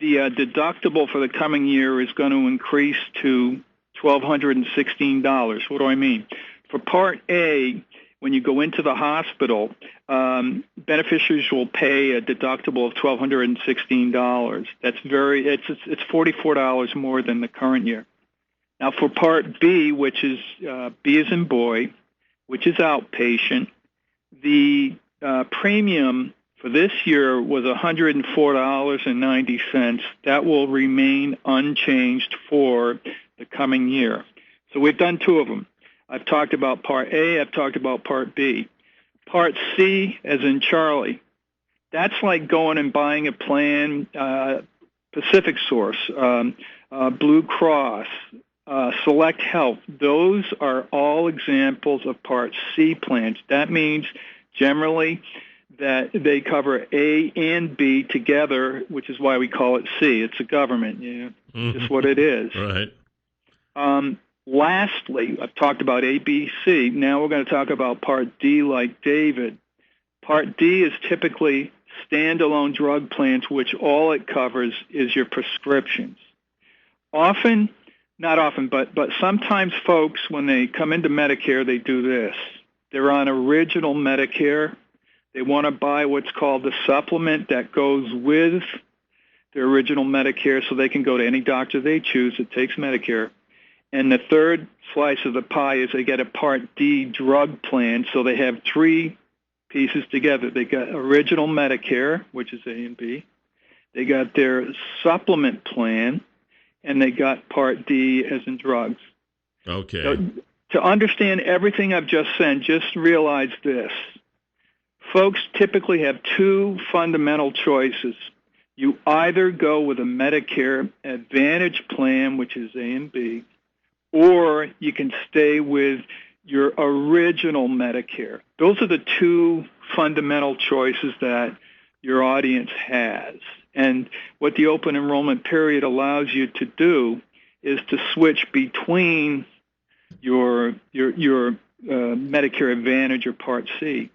the deductible for the coming year is going to increase to $1,216. What do I mean? For Part A, when you go into the hospital, beneficiaries will pay a deductible of $1,216. It's $44 more than the current year. Now for Part B, which is B as in boy, which is outpatient, the premium for this year was $104.90. That will remain unchanged for the coming year. So we've done two of them. I've talked about Part A. I've talked about Part B. Part C, as in Charlie, that's like going and buying a plan, Pacific Source, Blue Cross, Select Health. Those are all examples of Part C plans. That means generally that they cover A and B together, which is why we call it C. It's a government, just what it is. Right. Lastly, I've talked about A, B, C. Now we're going to talk about Part D like David. Part D is typically standalone drug plans, which all it covers is your prescriptions. Not often, but sometimes folks, when they come into Medicare, they do this. They're on original Medicare. They want to buy what's called the supplement that goes with their original Medicare so they can go to any doctor they choose that takes Medicare. And the third slice of the pie is they get a Part D drug plan, so they have three pieces together. They got original Medicare, which is A and B. They got their supplement plan, and they got Part D as in drugs. Okay. So, to understand everything I've just said, just realize this. Folks typically have two fundamental choices. You either go with a Medicare Advantage plan, which is A and B, or you can stay with your original Medicare. Those are the two fundamental choices that your audience has. And what the open enrollment period allows you to do is to switch between your Medicare Advantage or Part C,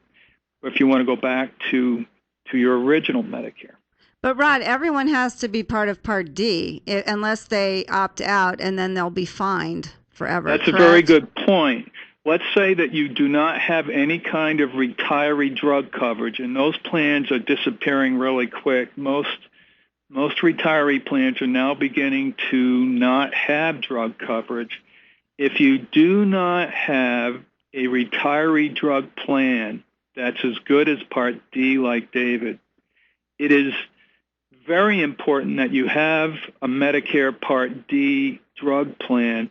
or if you want to go back to your original Medicare. But Rod, everyone has to be part of Part D unless they opt out, and then they'll be fined forever. That's correct? a very good point. Let's say that you do not have any kind of retiree drug coverage, and those plans are disappearing really quick. Most retiree plans are now beginning to not have drug coverage. If you do not have a retiree drug plan that's as good as Part D like David, it is very important that you have a Medicare Part D drug plan.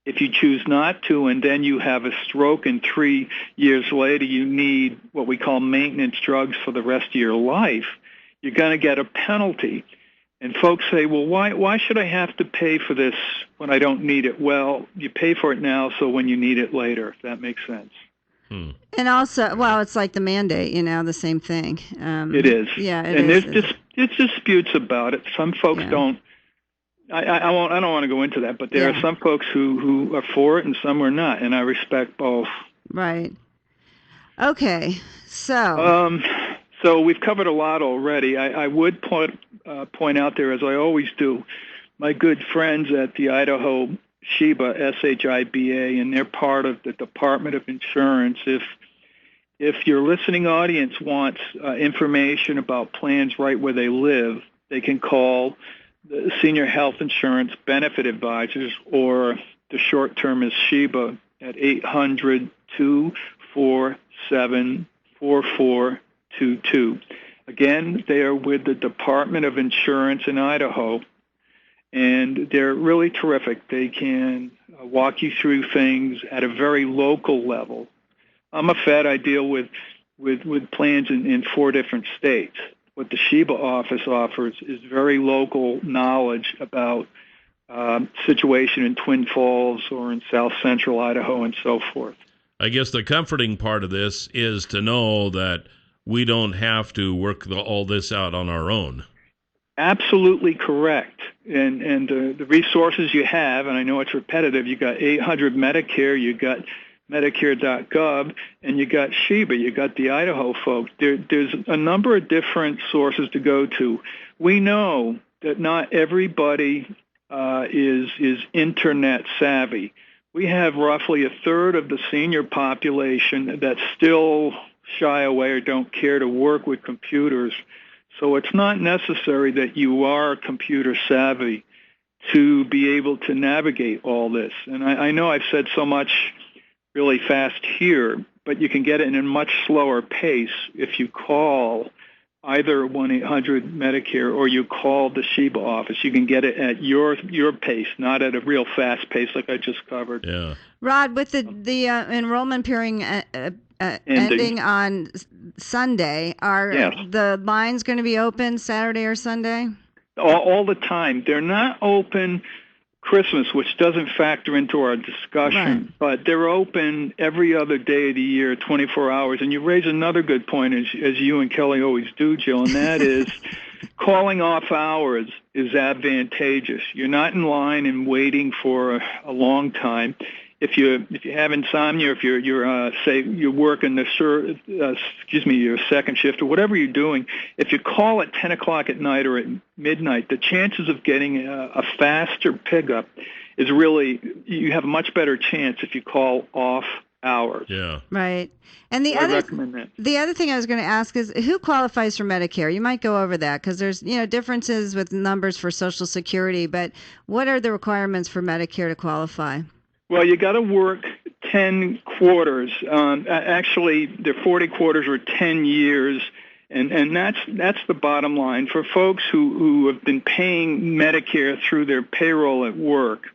If you choose not to and then you have a stroke and 3 years later you need what we call maintenance drugs for the rest of your life, you're going to get a penalty. And folks say, well, why should I have to pay for this when I don't need it? Well, you pay for it now so when you need it later, if that makes sense. And also, well, it's like the mandate, the same thing. It is. Yeah, there's disputes about it. Some folks don't. I don't want to go into that, but there are some folks who are for it and some are not, and I respect both. Right. Okay. So. So we've covered a lot already. I would point out there, as I always do, my good friends at the Idaho SHIBA, SHIBA, and they're part of the Department of Insurance. if your listening audience wants information about plans right where they live, they can call the Senior Health Insurance Benefit Advisors, or the short term is SHEBA, at 800-247-4422. Again, they are with the Department of Insurance in Idaho, and they're really terrific. They can walk you through things at a very local level. I'm a Fed. I deal with plans in 4 different states. What the SHEBA office offers is very local knowledge about situation in Twin Falls or in South Central Idaho and so forth. I guess the comforting part of this is to know that we don't have to work all this out on our own. Absolutely correct. And the resources you have, and I know it's repetitive, you got 800 Medicare, you got Medicare.gov, and you got SHEBA, you got the Idaho folks. There's a number of different sources to go to. We know that not everybody is internet savvy. We have roughly a third of the senior population that still shy away or don't care to work with computers. So it's not necessary that you are computer savvy to be able to navigate all this. And I know I've said so much really fast here, but you can get it in a much slower pace if you call either 1-800-Medicare or you call the SHEBA office. You can get it at your pace, not at a real fast pace like I just covered. Yeah. Rod, with the enrollment period ending on Sunday, are the lines going to be open Saturday or Sunday? All the time. They're not open Christmas, which doesn't factor into our discussion, but they're open every other day of the year, 24 hours. And you raise another good point, as you and Kelly always do, Jill, and that is calling off hours is advantageous. You're not in line and waiting for a long time. If you have insomnia, if you're say you're working your second shift or whatever you're doing, if you call at 10 o'clock at night or at midnight, the chances of getting a faster pickup is really, you have a much better chance if you call off hours. Yeah. Right. And I recommend that. The other thing I was going to ask is who qualifies for Medicare? You might go over that because there's differences with numbers for Social Security, but what are the requirements for Medicare to qualify? Well, you got to work 10 quarters. Actually, they're 40 quarters or 10 years, and that's the bottom line. For folks who have been paying Medicare through their payroll at work,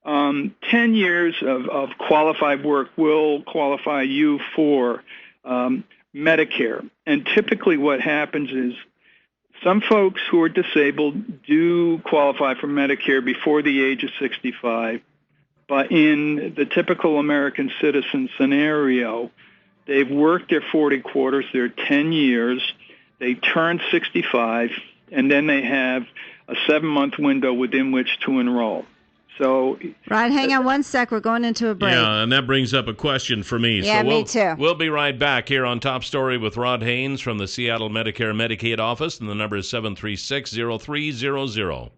10 years of qualified work will qualify you for Medicare. And typically what happens is some folks who are disabled do qualify for Medicare before the age of 65. But in the typical American citizen scenario, they've worked their 40 quarters, their 10 years, they turn 65, and then they have a 7-month window within which to enroll. So, Rod, hang on one sec. We're going into a break. Yeah, and that brings up a question for me. Yeah, so me too. We'll be right back here on Top Story with Rod Haynes from the Seattle Medicare Medicaid office, and the number is 736-0300.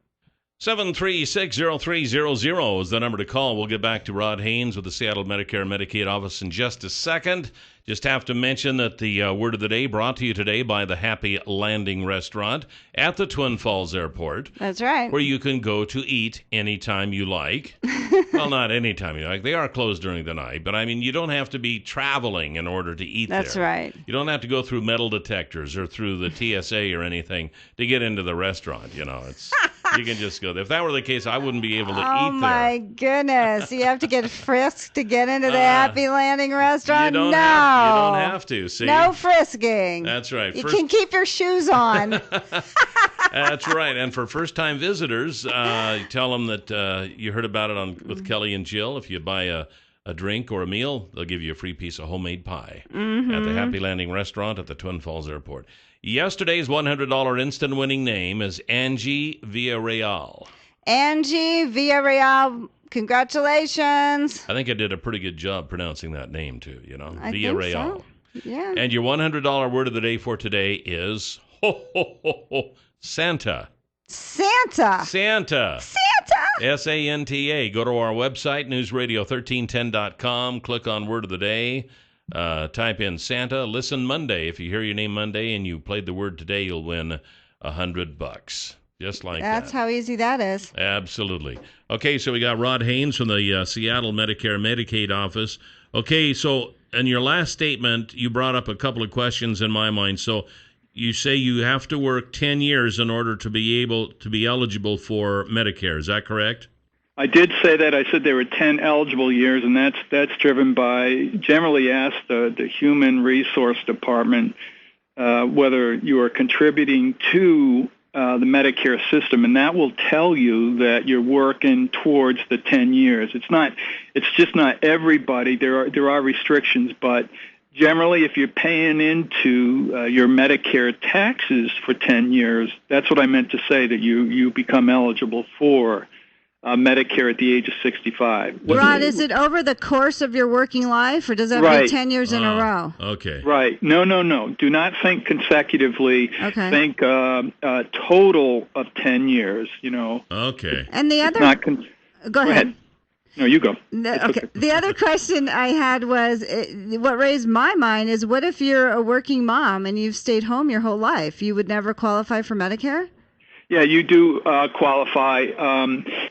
736-0300 is the number to call. We'll get back to Rod Haynes with the Seattle Medicare Medicaid office in just a second. Just have to mention that the word of the day brought to you today by the Happy Landing Restaurant at the Twin Falls Airport. That's right. Where you can go to eat anytime you like. Well, not anytime you like. They are closed during the night, but I mean, you don't have to be traveling in order to eat there. That's right. You don't have to go through metal detectors or through the TSA or anything to get into the restaurant. It's you can just go there. If that were the case, I wouldn't be able to eat there. Oh my goodness! You have to get frisked to get into the Happy Landing Restaurant. You don't have to. See? No frisking. That's right. You can keep your shoes on. That's right. And for first-time visitors, tell them that you heard about it with Kelly and Jill. If you buy a drink or a meal, they'll give you a free piece of homemade pie at the Happy Landing Restaurant at the Twin Falls Airport. Yesterday's $100 instant winning name is Angie Villarreal. Angie Villarreal, congratulations. I think I did a pretty good job pronouncing that name, too, I Villarreal. Think so. Yeah. And your $100 word of the day for today is Santa. Santa. Santa. S-A-N-T-A. Go to our website, newsradio1310.com. Click on Word of the Day. Type in Santa, listen Monday. If you hear your name Monday and you played the word today, you'll win $100. Just like that. That's how easy that is. Absolutely. Okay, so we got Rod Haynes from the Seattle Medicare Medicaid office. Okay, so in your last statement, you brought up a couple of questions in my mind. So you say you have to work 10 years in order to be able to be eligible for Medicare. Is that correct? I did say that. I said there were 10 eligible years, and that's driven by, generally ask the Human Resource Department whether you are contributing to the Medicare system, and that will tell you that you're working towards the 10 years. It's just not everybody. There are restrictions, but generally, if you're paying into your Medicare taxes for 10 years, that's what I meant to say, that you become eligible for Medicare at the age of 65. Rod, is it over the course of your working life, or does that be 10 years in a row? Okay. Right. No. Do not think consecutively. Okay. Think a total of 10 years, Okay. And the other... Go ahead. No, you go. Okay. The other question I had was, what raised my mind is, what if you're a working mom and you've stayed home your whole life? You would never qualify for Medicare? Yeah, you do qualify.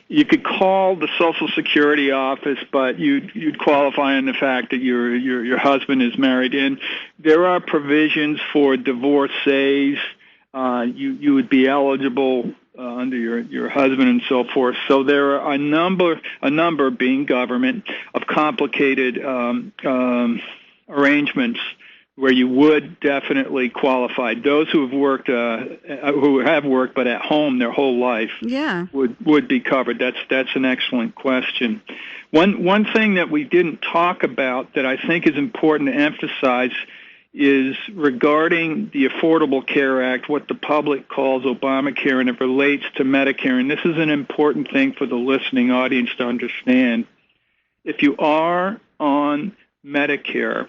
You could call the Social Security office, but you'd qualify on the fact that your husband is married. And there are provisions for divorcees. You would be eligible under your husband and so forth. So there are a number being government of complicated arrangements where you would definitely qualify. Those who have worked but at home their whole life, would be covered. That's an excellent question. One thing that we didn't talk about that I think is important to emphasize is regarding the Affordable Care Act, what the public calls Obamacare, and it relates to Medicare. And this is an important thing for the listening audience to understand. If you are on Medicare,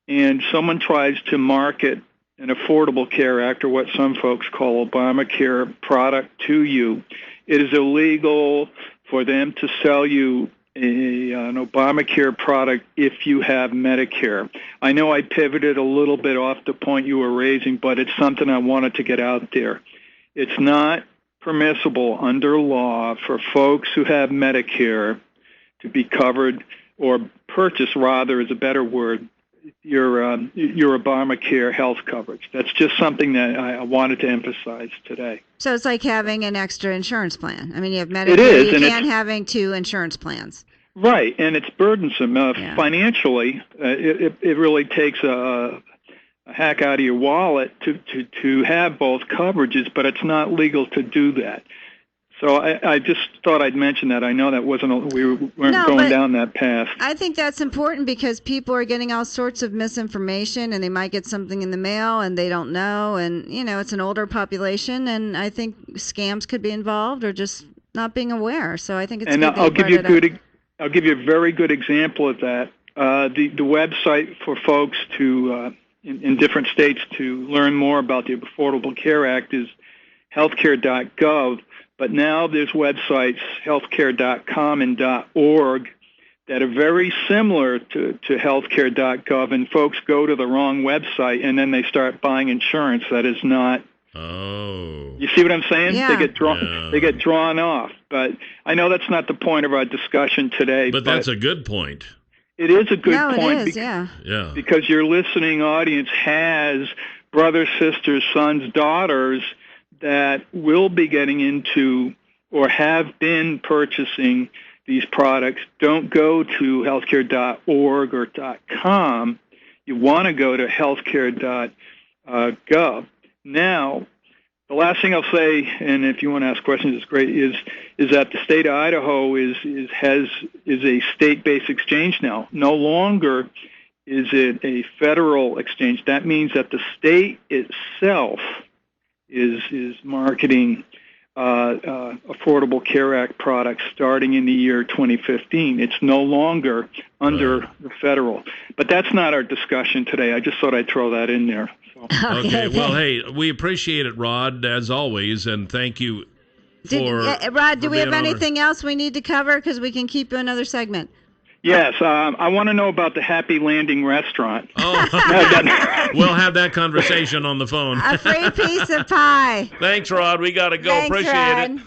and someone tries to market an Affordable Care Act, or what some folks call Obamacare product, to you, it is illegal for them to sell you an Obamacare product if you have Medicare. I know I pivoted a little bit off the point you were raising, but it's something I wanted to get out there. It's not permissible under law for folks who have Medicare to be covered, or purchase, rather, is a better word, your Obamacare health coverage. That's just something that I wanted to emphasize today. So it's like having an extra insurance plan. I mean, you have Medicare, you can't having two insurance plans. Right, and it's burdensome. Financially, it really takes a hack out of your wallet to have both coverages, but it's not legal to do that. So I just thought I'd mention that. I know that we weren't going down that path. I think that's important because people are getting all sorts of misinformation, and they might get something in the mail and they don't know. And, it's an older population, and I think scams could be involved, or just not being aware. So I think it's good. I'll give you a very good example of that. The website for folks to in different states to learn more about the Affordable Care Act is healthcare.gov. But now there's websites, healthcare.com and .org, that are very similar to healthcare.gov, and folks go to the wrong website and then they start buying insurance that is not. Oh. You see what I'm saying? Yeah. They get drawn off. But I know that's not the point of our discussion today. But that's a good point. It is a good point. It is, because your listening audience has brothers, sisters, sons, daughters that will be getting into or have been purchasing these products. Don't go to healthcare.org or .com. You want to go to healthcare.gov. Now, the last thing I'll say, and if you want to ask questions, it's great, is that the state of Idaho is a state-based exchange now. No longer is it a federal exchange. That means that the state itself is marketing Affordable Care Act products starting in the year 2015. It's no longer under the federal. But that's not our discussion today. I just thought I'd throw that in there. So. Okay. Well, hey, we appreciate it, Rod, as always, and thank you Rod, do we have anything else we need to cover? Because we can keep you another segment. Yes, I want to know about the Happy Landing restaurant. Oh, we'll have that conversation on the phone. A free piece of pie. Thanks, Rod. We got to go. Thanks, Appreciate Rod. it.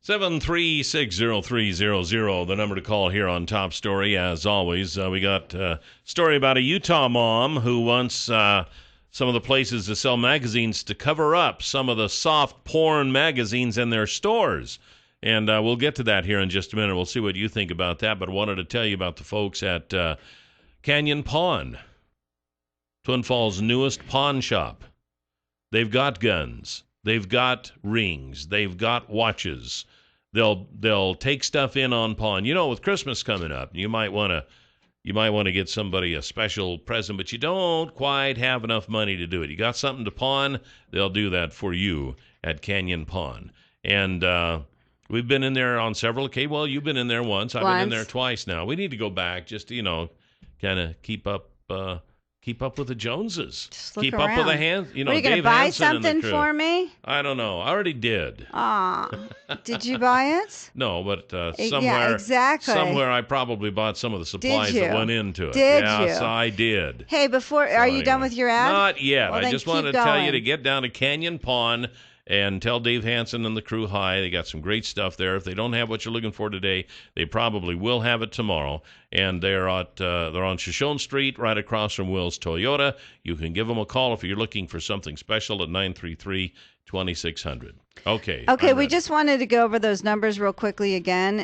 7360300, the number to call here on Top Story. As always, we got a story about a Utah mom who wants some of the places to sell magazines to cover up some of the soft porn magazines in their stores. And we'll get to that here in just a minute. We'll see what you think about that. But I wanted to tell you about the folks at Canyon Pawn, Twin Falls' newest pawn shop. They've got guns. They've got rings. They've got watches. They'll take stuff in on pawn. You know, with Christmas coming up, you might want to get somebody a special present, but you don't quite have enough money to do it. You got something to pawn, they'll do that for you at Canyon Pawn. And we've been in there on several occasions. Well, you've been in there once. I've been in there twice now. We need to go back just to, kind of keep up with the Joneses. Just look keep around. up with the hands. Are you going to buy something for me? I don't know. I already did. Aw. Did you buy it? No, but somewhere, yeah, exactly. somewhere I probably bought some of the supplies that went into it. Did yes, you? I did. Hey, are you done with your ad? Not yet. Well, I just wanted to tell you to get down to Canyon Pawn and tell Dave Hansen and the crew hi. They got some great stuff there. If they don't have what you're looking for today, they probably will have it tomorrow. And they're on Shoshone Street, right across from Will's Toyota. You can give them a call if you're looking for something special at 933-2600. Okay. Okay, we just wanted to go over those numbers real quickly again,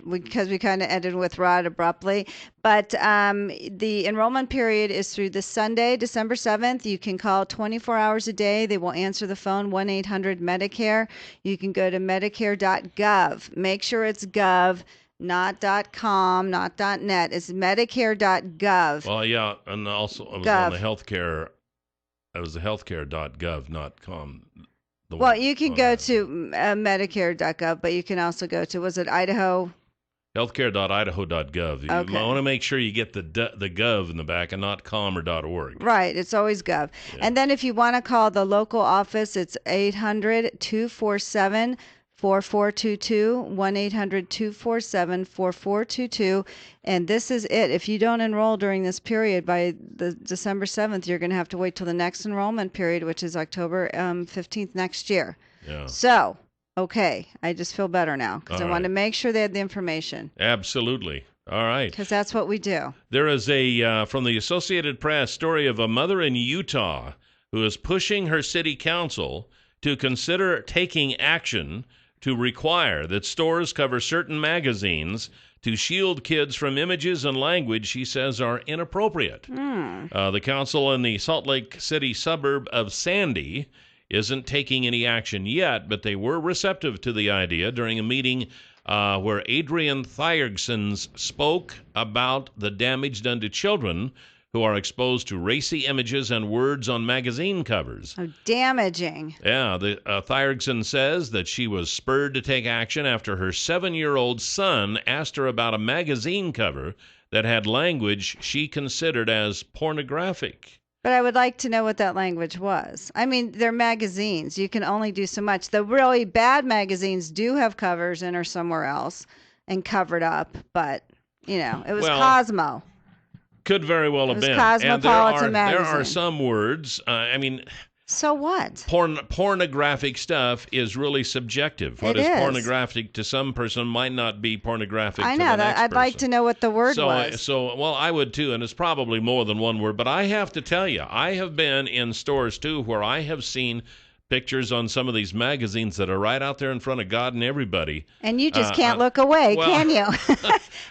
because we kind of ended with Rod abruptly. But the enrollment period is through this Sunday, December 7th. You can call 24 hours a day. They will answer the phone, 1-800-MEDICARE. You can go to Medicare.gov. Make sure it's gov, not .com, not .net. It's Medicare.gov. Well, yeah, and also it was on the healthcare. It was the healthcare.gov, not .com. Well, you can go to Medicare.gov, but you can also go to, was it Idaho? Healthcare.idaho.gov. Okay. You want to make sure you get the gov in the back and not com or .org. Right. It's always gov. Yeah. And then if you want to call the local office, it's 800-247-4422, 1-800-247-4422. And this is it. If you don't enroll during this period by the December 7th, you're going to have to wait till the next enrollment period, which is October 15th next year. Yeah. So, okay, I just feel better now because I right. wanted to make sure they had the information. Absolutely. All right. Because that's what we do. There is from the Associated Press, story of a mother in Utah who is pushing her city council to consider taking action to require that stores cover certain magazines to shield kids from images and language she says are inappropriate. The council in the Salt Lake City suburb of Sandy isn't taking any action yet, but they were receptive to the idea during a meeting where Adrian Thyergsons spoke about the damage done to children who are exposed to racy images and words on magazine covers. Oh, damaging. Yeah, the Thyergson says that she was spurred to take action after her 7-year-old son asked her about a magazine cover that had language she considered as pornographic. But I would like to know what that language was. I mean, they're magazines. You can only do so much. The really bad magazines do have covers and are somewhere else and covered up, but, it was Cosmo. Could very well have been. Cosmopolitan and there are some words. So what? Pornographic stuff is really subjective. What is pornographic to some person might not be pornographic to the next person. I'd like to know what the word was. Well, I would too, and it's probably more than one word. But I have to tell you, I have been in stores too where I have seen pictures on some of these magazines that are right out there in front of God and everybody. And you just can't look away, can you?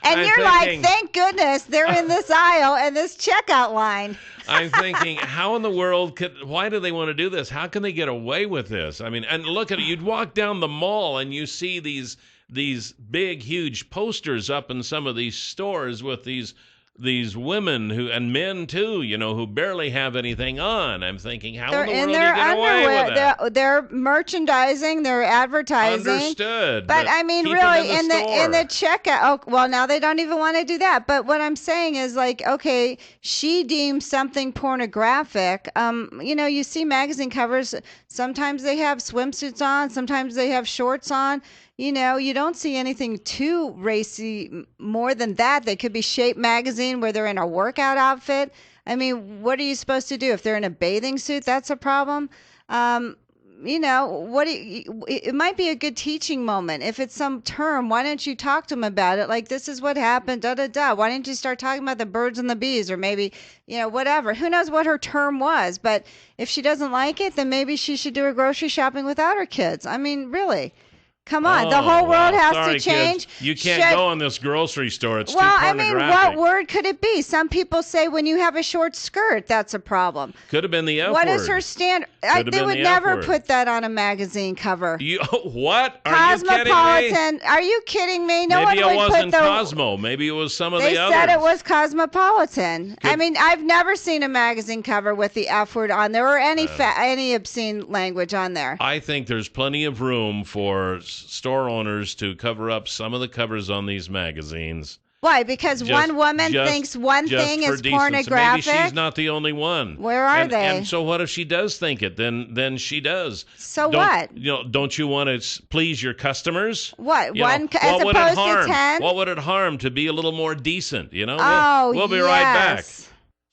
And you're like, thank goodness they're in this aisle and this checkout line. I'm thinking, how in the world why do they want to do this? How can they get away with this? I mean, and look at it. You'd walk down the mall and you see these big, huge posters up in some of these stores with these these women and men too, who barely have anything on. I'm thinking, how in the world do you their get away with that? They're merchandising, they're advertising. Understood. But I mean, keep really, them in the checkout. Oh, well, now they don't even want to do that. But what I'm saying is, like, okay, she deems something pornographic. You see magazine covers. Sometimes they have swimsuits on. Sometimes they have shorts on. You don't see anything too racy more than that. They could be Shape magazine where they're in a workout outfit. I mean, what are you supposed to do if they're in a bathing suit? That's a problem. It might be a good teaching moment. If it's some term, why don't you talk to them about it? Like, this is what happened, da-da-da. Why didn't you start talking about the birds and the bees, or maybe, whatever. Who knows what her term was? But if she doesn't like it, then maybe she should do her grocery shopping without her kids. I mean, really. Come on, the whole world has to change. Kids. You can't go in this grocery store. It's too pornographic. I mean, what word could it be? Some people say when you have a short skirt, that's a problem. Could have been the F What word. Is her standard? They would the never put that on a magazine cover. What? Cosmopolitan. Are you kidding me? No Maybe one it would wasn't put Cosmo. Maybe it was some of the others. They said it was Cosmopolitan. I mean, I've never seen a magazine cover with the F word on there or any obscene language on there. I think there's plenty of room for store owners to cover up some of the covers on these magazines. Why? Because one woman thinks one thing is pornographic? Maybe she's not the only one. Where are they? And so what if she does think it? Then she does. So what? Don't you want to please your customers? What? As opposed to 10? What would it harm to be a little more decent? We'll be right back.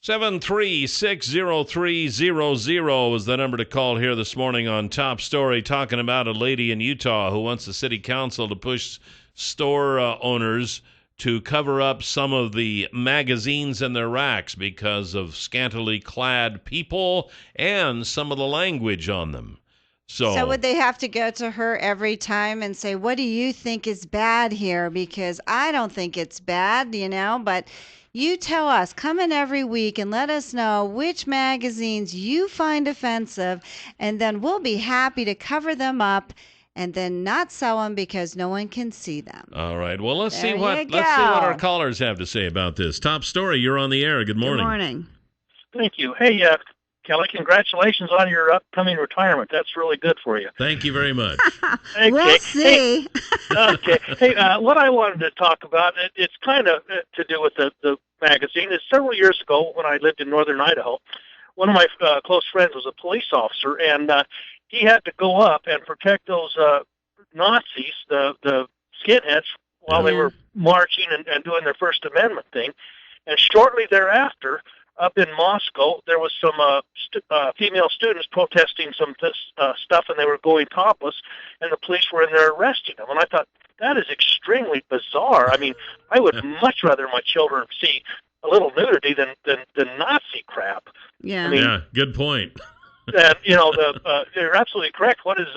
7360300 is the number to call here this morning on Top Story, talking about a lady in Utah who wants the city council to push store owners to cover up some of the magazines in their racks because of scantily clad people and some of the language on them. So would they have to go to her every time and say, what do you think is bad here? Because I don't think it's bad, but... You tell us, come in every week and let us know which magazines you find offensive, and then we'll be happy to cover them up and then not sell them because no one can see them. All right. Well, let's see what our callers have to say about this. Top Story, you're on the air. Good morning. Good morning. Thank you. Hey, Kelly, congratulations on your upcoming retirement. That's really good for you. Thank you very much. Okay. We'll see. Okay. Hey, what I wanted to talk about, it's kind of to do with the magazine. Is several years ago when I lived in northern Idaho, one of my close friends was a police officer, and he had to go up and protect those Nazis, the skinheads, while they were marching and doing their First Amendment thing. And shortly thereafter, up in Moscow, there was some female students protesting some stuff, and they were going topless, and the police were in there arresting them. And I thought, that is extremely bizarre. I mean, I would much rather my children see a little nudity than Nazi crap. Yeah. I mean, yeah, good point. And, you're absolutely correct. What is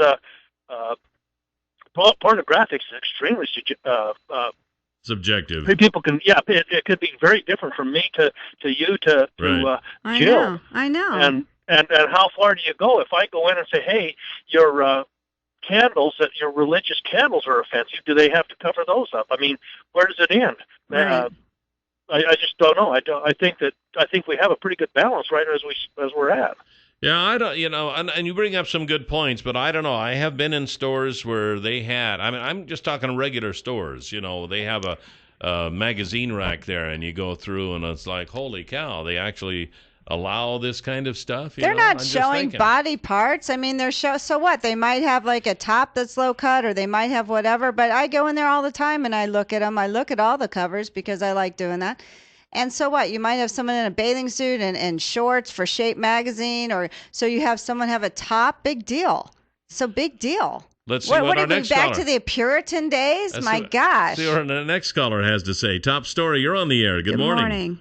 pornographic is extremely subjective. People can, it could be very different from me to you to Jill. I know. And how far do you go? If I go in and say, hey, your candles, that your religious candles are offensive, do they have to cover those up? I mean, where does it end? Right. I just don't know. I think we have a pretty good balance right as we're at. Yeah, I don't, and you bring up some good points, but I don't know. I have been in stores where they had, I'm just talking regular stores, they have a magazine rack there, and you go through, and it's like, holy cow, they actually allow this kind of stuff? They're not showing body parts. I mean, so what? They might have like a top that's low cut, or they might have whatever, but I go in there all the time, and I look at them. I look at all the covers because I like doing that. And so what? You might have someone in a bathing suit and shorts for Shape magazine, or so you have someone have a top. Big deal. So big deal. Let's see what our next back caller. to the Puritan days? My gosh. See what our next caller has to say. Top Story, you're on the air. Good morning.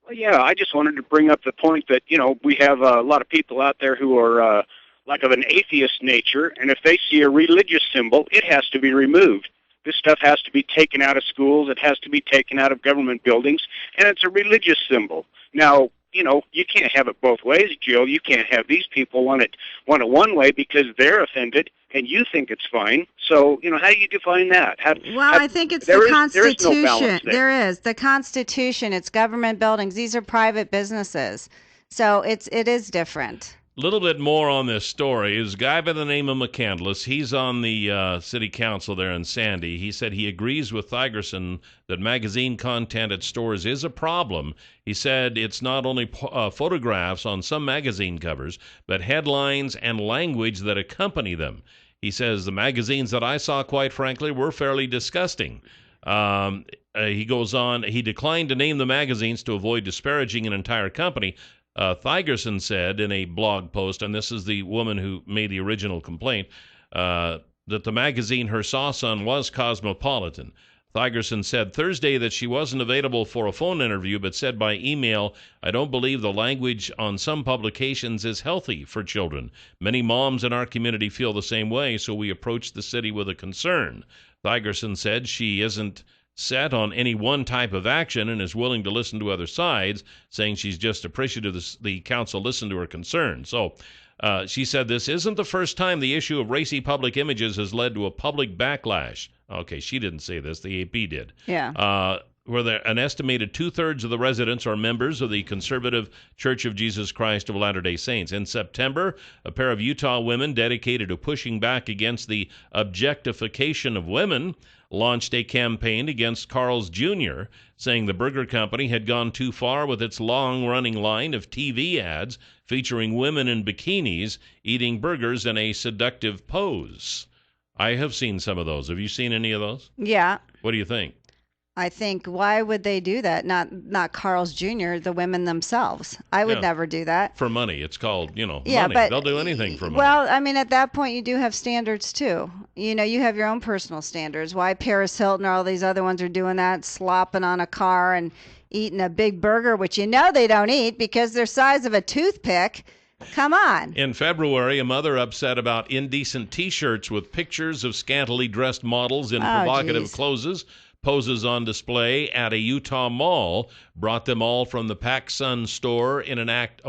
Well, yeah, I just wanted to bring up the point that, we have a lot of people out there who are like of an atheist nature, and if they see a religious symbol, it has to be removed. This stuff has to be taken out of schools. It has to be taken out of government buildings, and it's a religious symbol. Now, you can't have it both ways, Jill. You can't have these people want it one way because they're offended and you think it's fine. So, how do you define that? I think it's the Constitution. There is no balance there. There is. The Constitution, it's government buildings. These are private businesses. So it is different. A little bit more on this story is a guy by the name of McCandless. He's on the city council there in Sandy. He said he agrees with Thigerson that magazine content at stores is a problem. He said it's not only photographs on some magazine covers, but headlines and language that accompany them. He says the magazines that I saw, quite frankly, were fairly disgusting. He goes on, he declined to name the magazines to avoid disparaging an entire company. Thigerson said in a blog post, and this is the woman who made the original complaint, that the magazine her saw on was Cosmopolitan. Thigerson said Thursday that she wasn't available for a phone interview, but said by email, I don't believe the language on some publications is healthy for children. Many moms in our community feel the same way, so we approached the city with a concern. Thigerson said she isn't set on any one type of action and is willing to listen to other sides, saying she's just appreciative the council listened to her concerns. So she said this isn't the first time the issue of racy public images has led to a public backlash. Okay, she didn't say this. The AP did. Yeah. Where an estimated 2/3 of the residents are members of the Conservative Church of Jesus Christ of Latter-day Saints. In September, a pair of Utah women dedicated to pushing back against the objectification of women launched a campaign against Carl's Jr., saying the burger company had gone too far with its long-running line of TV ads featuring women in bikinis eating burgers in a seductive pose. I have seen some of those. Have you seen any of those? Yeah. What do you think? I think, why would they do that? Not Carl's Jr., the women themselves. I would never do that. For money. It's called, money. But, they'll do anything for money. Well, I mean, at that point, you do have standards, too. You have your own personal standards. Why Paris Hilton or all these other ones are doing that, slopping on a car and eating a big burger, which they don't eat because they're size of a toothpick. Come on. In February, a mother upset about indecent T-shirts with pictures of scantily dressed models in provocative poses on display at a Utah mall, bought them all from the PacSun store in an act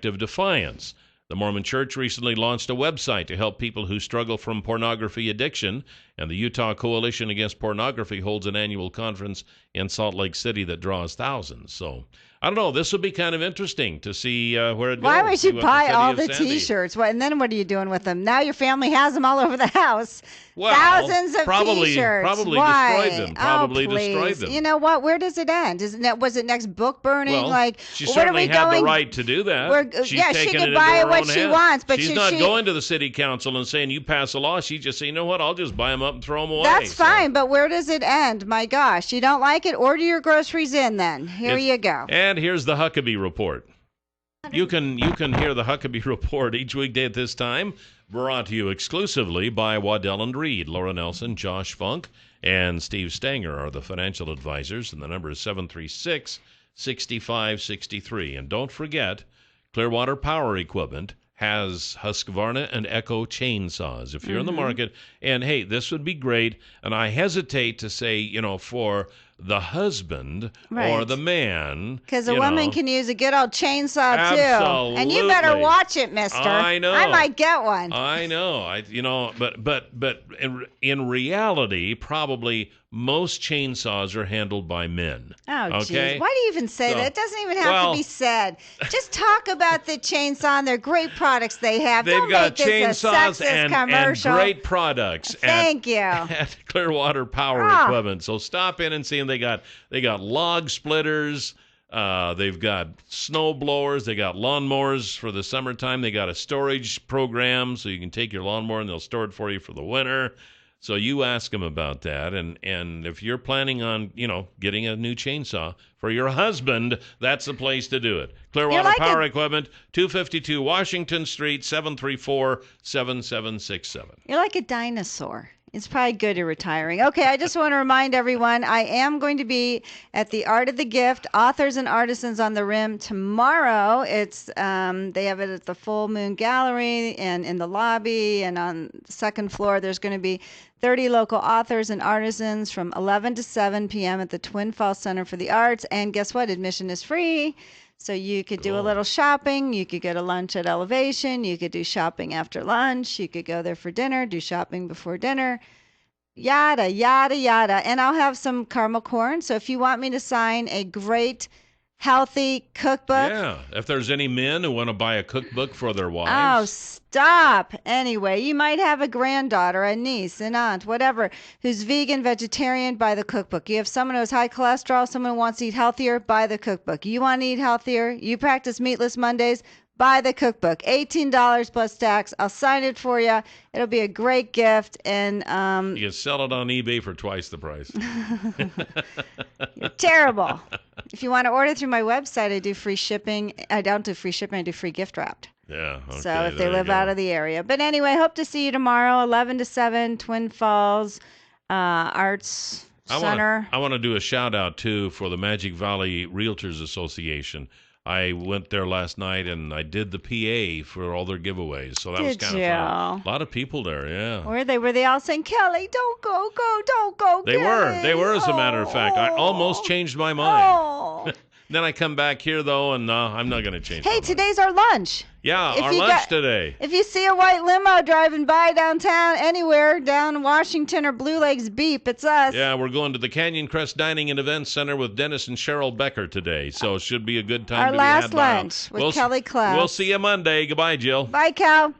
of defiance. The Mormon Church recently launched a website to help people who struggle from pornography addiction, and the Utah Coalition Against Pornography holds an annual conference in Salt Lake City that draws thousands. So, I don't know. This would be kind of interesting to see where it goes. Why would you buy all the T-shirts? And then what are you doing with them? Now your family has them all over the house. Well, thousands of T-shirts. Probably Why? destroyed them. Probably destroyed them. You know what? Where does it end? Was it next book burning? Well, she certainly had the right to do that. She can buy what she wants, but she's not going to the city council and saying you pass a law. She just say, you know what? I'll just buy them up and throw them away. That's fine, but where does it end? My gosh, you don't like it? Order your groceries in then. Here you go. And here's the Huckabee Report. You can hear the Huckabee Report each weekday at this time, brought to you exclusively by Waddell & Reed. Laura Nelson, Josh Funk, and Steve Stanger are the financial advisors, and the number is 736-6563. And don't forget, Clearwater Power Equipment has Husqvarna and Echo chainsaws. If you're in the market, and hey, this would be great, and I hesitate to say, for the husband or the man. Because a woman can use a good old chainsaw Absolutely. Too. And you better watch it, mister. I know. I might get one. I know. But in reality, probably most chainsaws are handled by men. Oh, okay? Geez. Why do you even say that? It doesn't even have to be said. Just talk about the chainsaw and their great products they have. They've got make this chainsaws a sexist and commercial. great products. Thank you. At Clearwater Power Equipment. So stop in and see them. They got log splitters. They've got snow blowers. They got lawnmowers for the summertime. They got a storage program so you can take your lawnmower and they'll store it for you for the winter. So you ask them about that, and if you're planning on, getting a new chainsaw for your husband, that's the place to do it. Clearwater Power Equipment, 252 Washington Street, 734-7767. You're like a dinosaur. It's probably good you're retiring. Okay, I just want to remind everyone I am going to be at the Art of the Gift, Authors and Artisans on the Rim tomorrow. It's they have it at the Full Moon Gallery and in the lobby, and on the second floor there's going to be 30 local authors and artisans from 11 to 7 p.m. at the Twin Falls Center for the Arts. And guess what? Admission is free. So you could do a little shopping. You could go to lunch at Elevation. You could do shopping after lunch. You could go there for dinner, do shopping before dinner. Yada, yada, yada. And I'll have some caramel corn. So if you want me to sign a great, healthy cookbook. Yeah, if there's any men who want to buy a cookbook for their Oh, wives. stop. Anyway, you might have a granddaughter, a niece, an aunt, whatever, who's vegan, vegetarian, buy the cookbook. You have someone who has high cholesterol, someone who wants to eat healthier, buy the cookbook. You want to eat healthier, you practice meatless Mondays, buy the cookbook. $18 plus tax. I'll sign it for you. It'll be a great gift. And You can sell it on eBay for twice the price. you're terrible. If you want to order through my website, I do free shipping. I don't do free shipping. I do free gift wrapped. Yeah. Okay, So if they there you live go. out of the area. But anyway, hope to see you tomorrow, 11 to 7, Twin Falls Arts Center. I want to do a shout out too for the Magic Valley Realtors Association. I went there last night and I did the PA for all their giveaways. So that was Did kind of fun. A lot of people there, yeah. Were they? Were they all saying, Kelly, don't go, don't go, They were. Kelly." They were, as a matter of fact. I almost changed my mind. Oh. Then I come back here, though, and I'm not going to change my Hey, mind. today's our lunch. Yeah, If our you lunch got- today. If you see a white limo driving by downtown, anywhere, down Washington or Blue Lakes, beep, it's us. Yeah, we're going to the Canyon Crest Dining and Events Center with Dennis and Cheryl Becker today, so it should be a good time Our to last be had by. lunch with Kelly Klaus. We'll see you Monday. Goodbye, Jill. Bye, Cal.